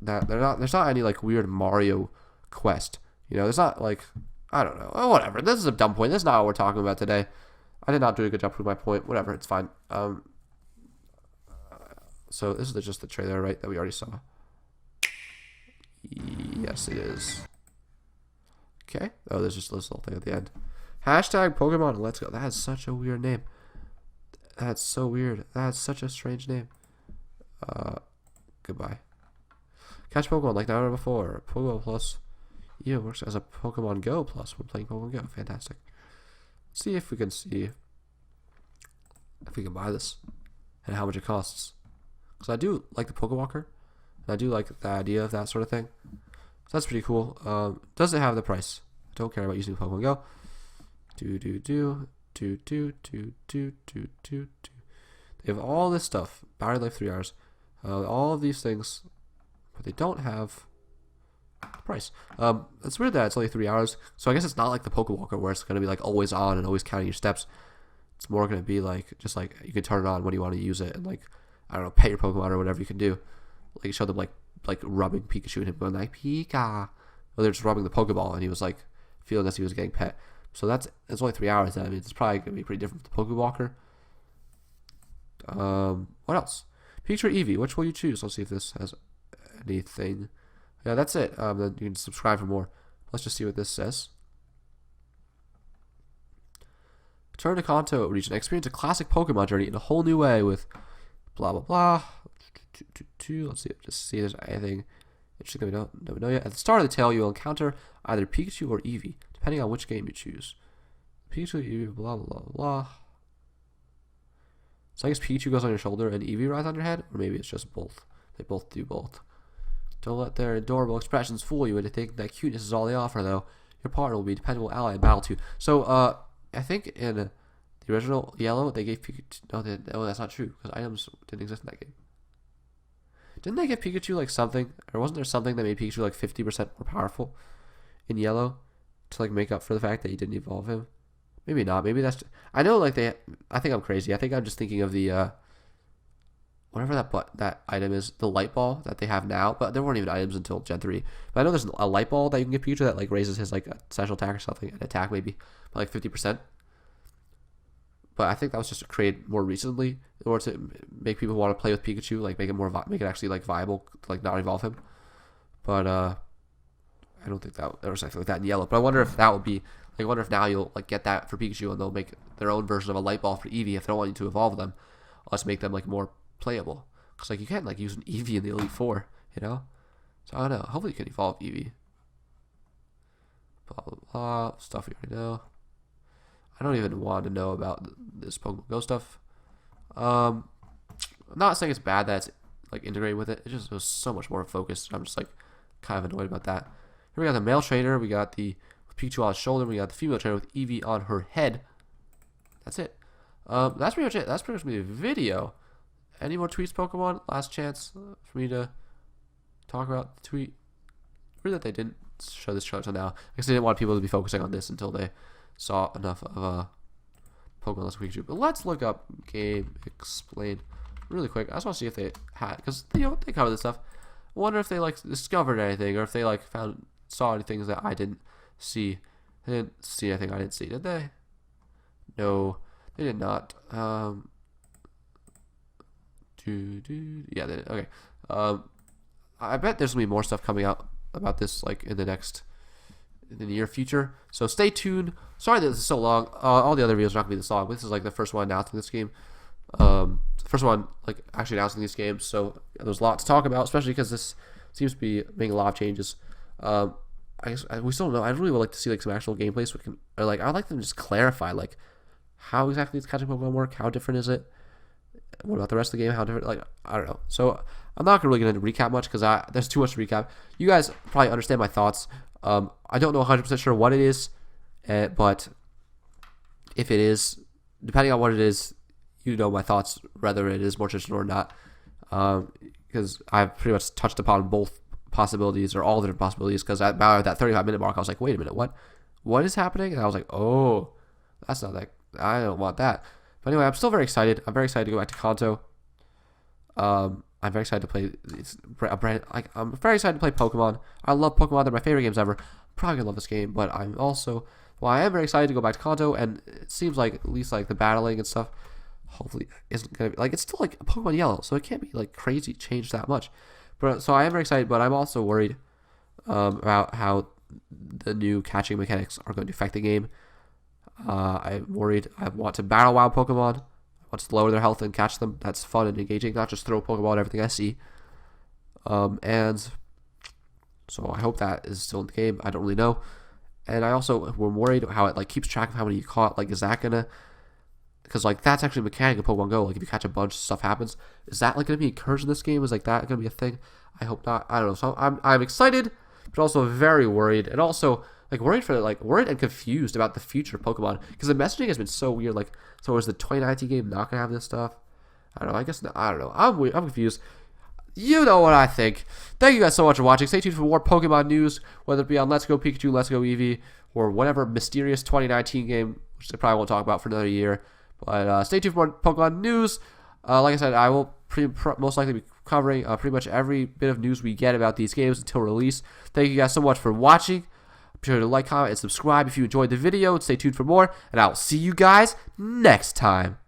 that. There's not any like weird Mario quest. You know, there's not like I don't know. Oh, whatever. This is a dumb point. This is not what we're talking about today. I did not do a good job proving my point. Whatever, it's fine. So this is just the trailer, right, that we already saw. Yes, it is. Okay. Oh, there's just this little thing at the end. Hashtag Pokemon Let's Go. That is such a weird name. That's so weird. That's such a strange name. Goodbye. Catch Pokemon like never before. Pokemon Plus even works as a Pokemon Go Plus when playing Pokemon Go. Fantastic. Let's see if we can buy this and how much it costs. Because I do like the Pokewalker, and I do like the idea of that sort of thing. So that's pretty cool. Doesn't have the price. I don't care about using Pokemon Go. They have all this stuff. Battery life 3 hours. All of these things, but they don't have the price. It's weird that it's only 3 hours. So I guess it's not like the Pokewalker where it's going to be like always on and always counting your steps. It's more going to be like just like you can turn it on when you want to use it and like I don't know, pet your Pokemon or whatever you can do. Like show them like rubbing Pikachu and him going like Pika. Or they're just rubbing the Pokeball and he was like feeling as he was getting pet. So it's only 3 hours. That means it's probably gonna be pretty different from the Pokewalker. What else? Pikachu or Eevee, which will you choose? Let's see if this has anything. Yeah, that's it. Then you can subscribe for more. Let's just see what this says. Return to Kanto region. Experience a classic Pokemon journey in a whole new way with blah blah blah. Let's see. Just see if there's anything interesting that we don't know yet. At the start of the tale, you'll encounter either Pikachu or Eevee, depending on which game you choose. Pikachu, Eevee, blah blah blah. So I guess Pikachu goes on your shoulder and Eevee rides on your head, or maybe it's just both. They both do both. Don't let their adorable expressions fool you into thinking that cuteness is all they offer, though. Your partner will be a dependable ally in battle too. So I think in The original Yellow, they gave Pikachu. No, that's not true because items didn't exist in that game. Didn't they give Pikachu like something, or wasn't there something that made Pikachu like 50% more powerful in Yellow to like make up for the fact that you didn't evolve him? Maybe not. Maybe that's. I know like they. I think I'm crazy. I think I'm just thinking of the whatever that item is, the light ball that they have now. But there weren't even items until Gen 3. But I know there's a light ball that you can give Pikachu that like raises his like special attack or something, an attack maybe by like 50%. But I think that was just created more recently in order to make people want to play with Pikachu, like make it make it actually like viable, to, like not evolve him. But I don't think that there was anything like that in Yellow. But I wonder if that would be. Like, I wonder if now you'll like get that for Pikachu and they'll make their own version of a light ball for Eevee if they don't want you to evolve them. Let's make them like more playable. Because like you can't like use an Eevee in the Elite Four, you know? So I don't know. Hopefully you can evolve Eevee. Blah blah blah. Stuff you already know. I don't even want to know about this Pokemon Go stuff. I'm not saying it's bad that it's like integrated with it. It just was so much more focused. I'm just like kind of annoyed about that. Here we got the male trainer. We got the Pikachu on his shoulder. We got the female trainer with Eevee on her head. That's it. That's pretty much it. That's pretty much the video. Any more tweets, Pokemon? Last chance for me to talk about the tweet. Weird that they didn't show this trailer until now. I guess they didn't want people to be focusing on this until they saw enough of Pokemon Let's Go Pikachu. But let's look up Game Explain really quick. I just want to see if they had, because they cover this stuff. I wonder if they like discovered anything or if they like saw any things that I didn't see. They didn't see anything I didn't see, did they? No, they did not. Yeah, they did. Okay. I bet there's gonna be more stuff coming out about this like in the near future. So stay tuned. Sorry that this is so long. All the other videos are not gonna be this long, but this is like the first one announcing this game. The first one like actually announcing these games. So there's a lot to talk about, especially because this seems to be making a lot of changes. I guess we still don't know. I really would like to see like some actual gameplay, so we can, or like I'd like them to just clarify like how exactly does catching Pokemon work? How different is it? What about the rest of the game? How different? Like I don't know. So I'm not really going to recap much because there's too much to recap. You guys probably understand my thoughts. I don't know 100% sure what it is, but if it is, depending on what it is, you know my thoughts whether it is more traditional or not. Because I've pretty much touched upon both possibilities or all the different possibilities, because at about that 35-minute mark I was like, wait a minute, what is happening? And I was like, oh, that's not that, I don't want that. But anyway, I'm still very excited. I'm very excited to go back to Kanto. I'm very excited to play I'm very excited to play Pokemon. I love Pokemon. They're my favorite games ever. Probably gonna love this game, but I am very excited to go back to Kanto, and it seems like at least like the battling and stuff hopefully isn't gonna be like, it's still like Pokemon Yellow, so it can't be like crazy changed that much. But so I am very excited, but I'm also worried about how the new catching mechanics are going to affect the game. I'm worried. I want to battle wild Pokemon. I want to lower their health and catch them. That's fun and engaging, not just throw Pokeball at everything I see. And so I hope that is still in the game. I don't really know. And I also we're worried how it like keeps track of how many you caught. Like, is that gonna? Because like that's actually a mechanic of Pokemon Go. Like if you catch a bunch, stuff happens. Is that like gonna be encouraged in this game? Is like that gonna be a thing? I hope not. I don't know. So I'm excited, but also very worried, and also like worried and confused about the future of Pokemon, because the messaging has been so weird. Like, so is the 2019 game not gonna have this stuff? I don't know. I guess I don't know. I'm confused. You know what I think. Thank you guys so much for watching. Stay tuned for more Pokemon news, whether it be on Let's Go Pikachu, Let's Go Eevee, or whatever mysterious 2019 game, which I probably won't talk about for another year. But stay tuned for more Pokemon news. Like I said, I will most likely be covering pretty much every bit of news we get about these games until release. Thank you guys so much for watching. Be sure to like, comment, and subscribe if you enjoyed the video. And stay tuned for more. And I will see you guys next time.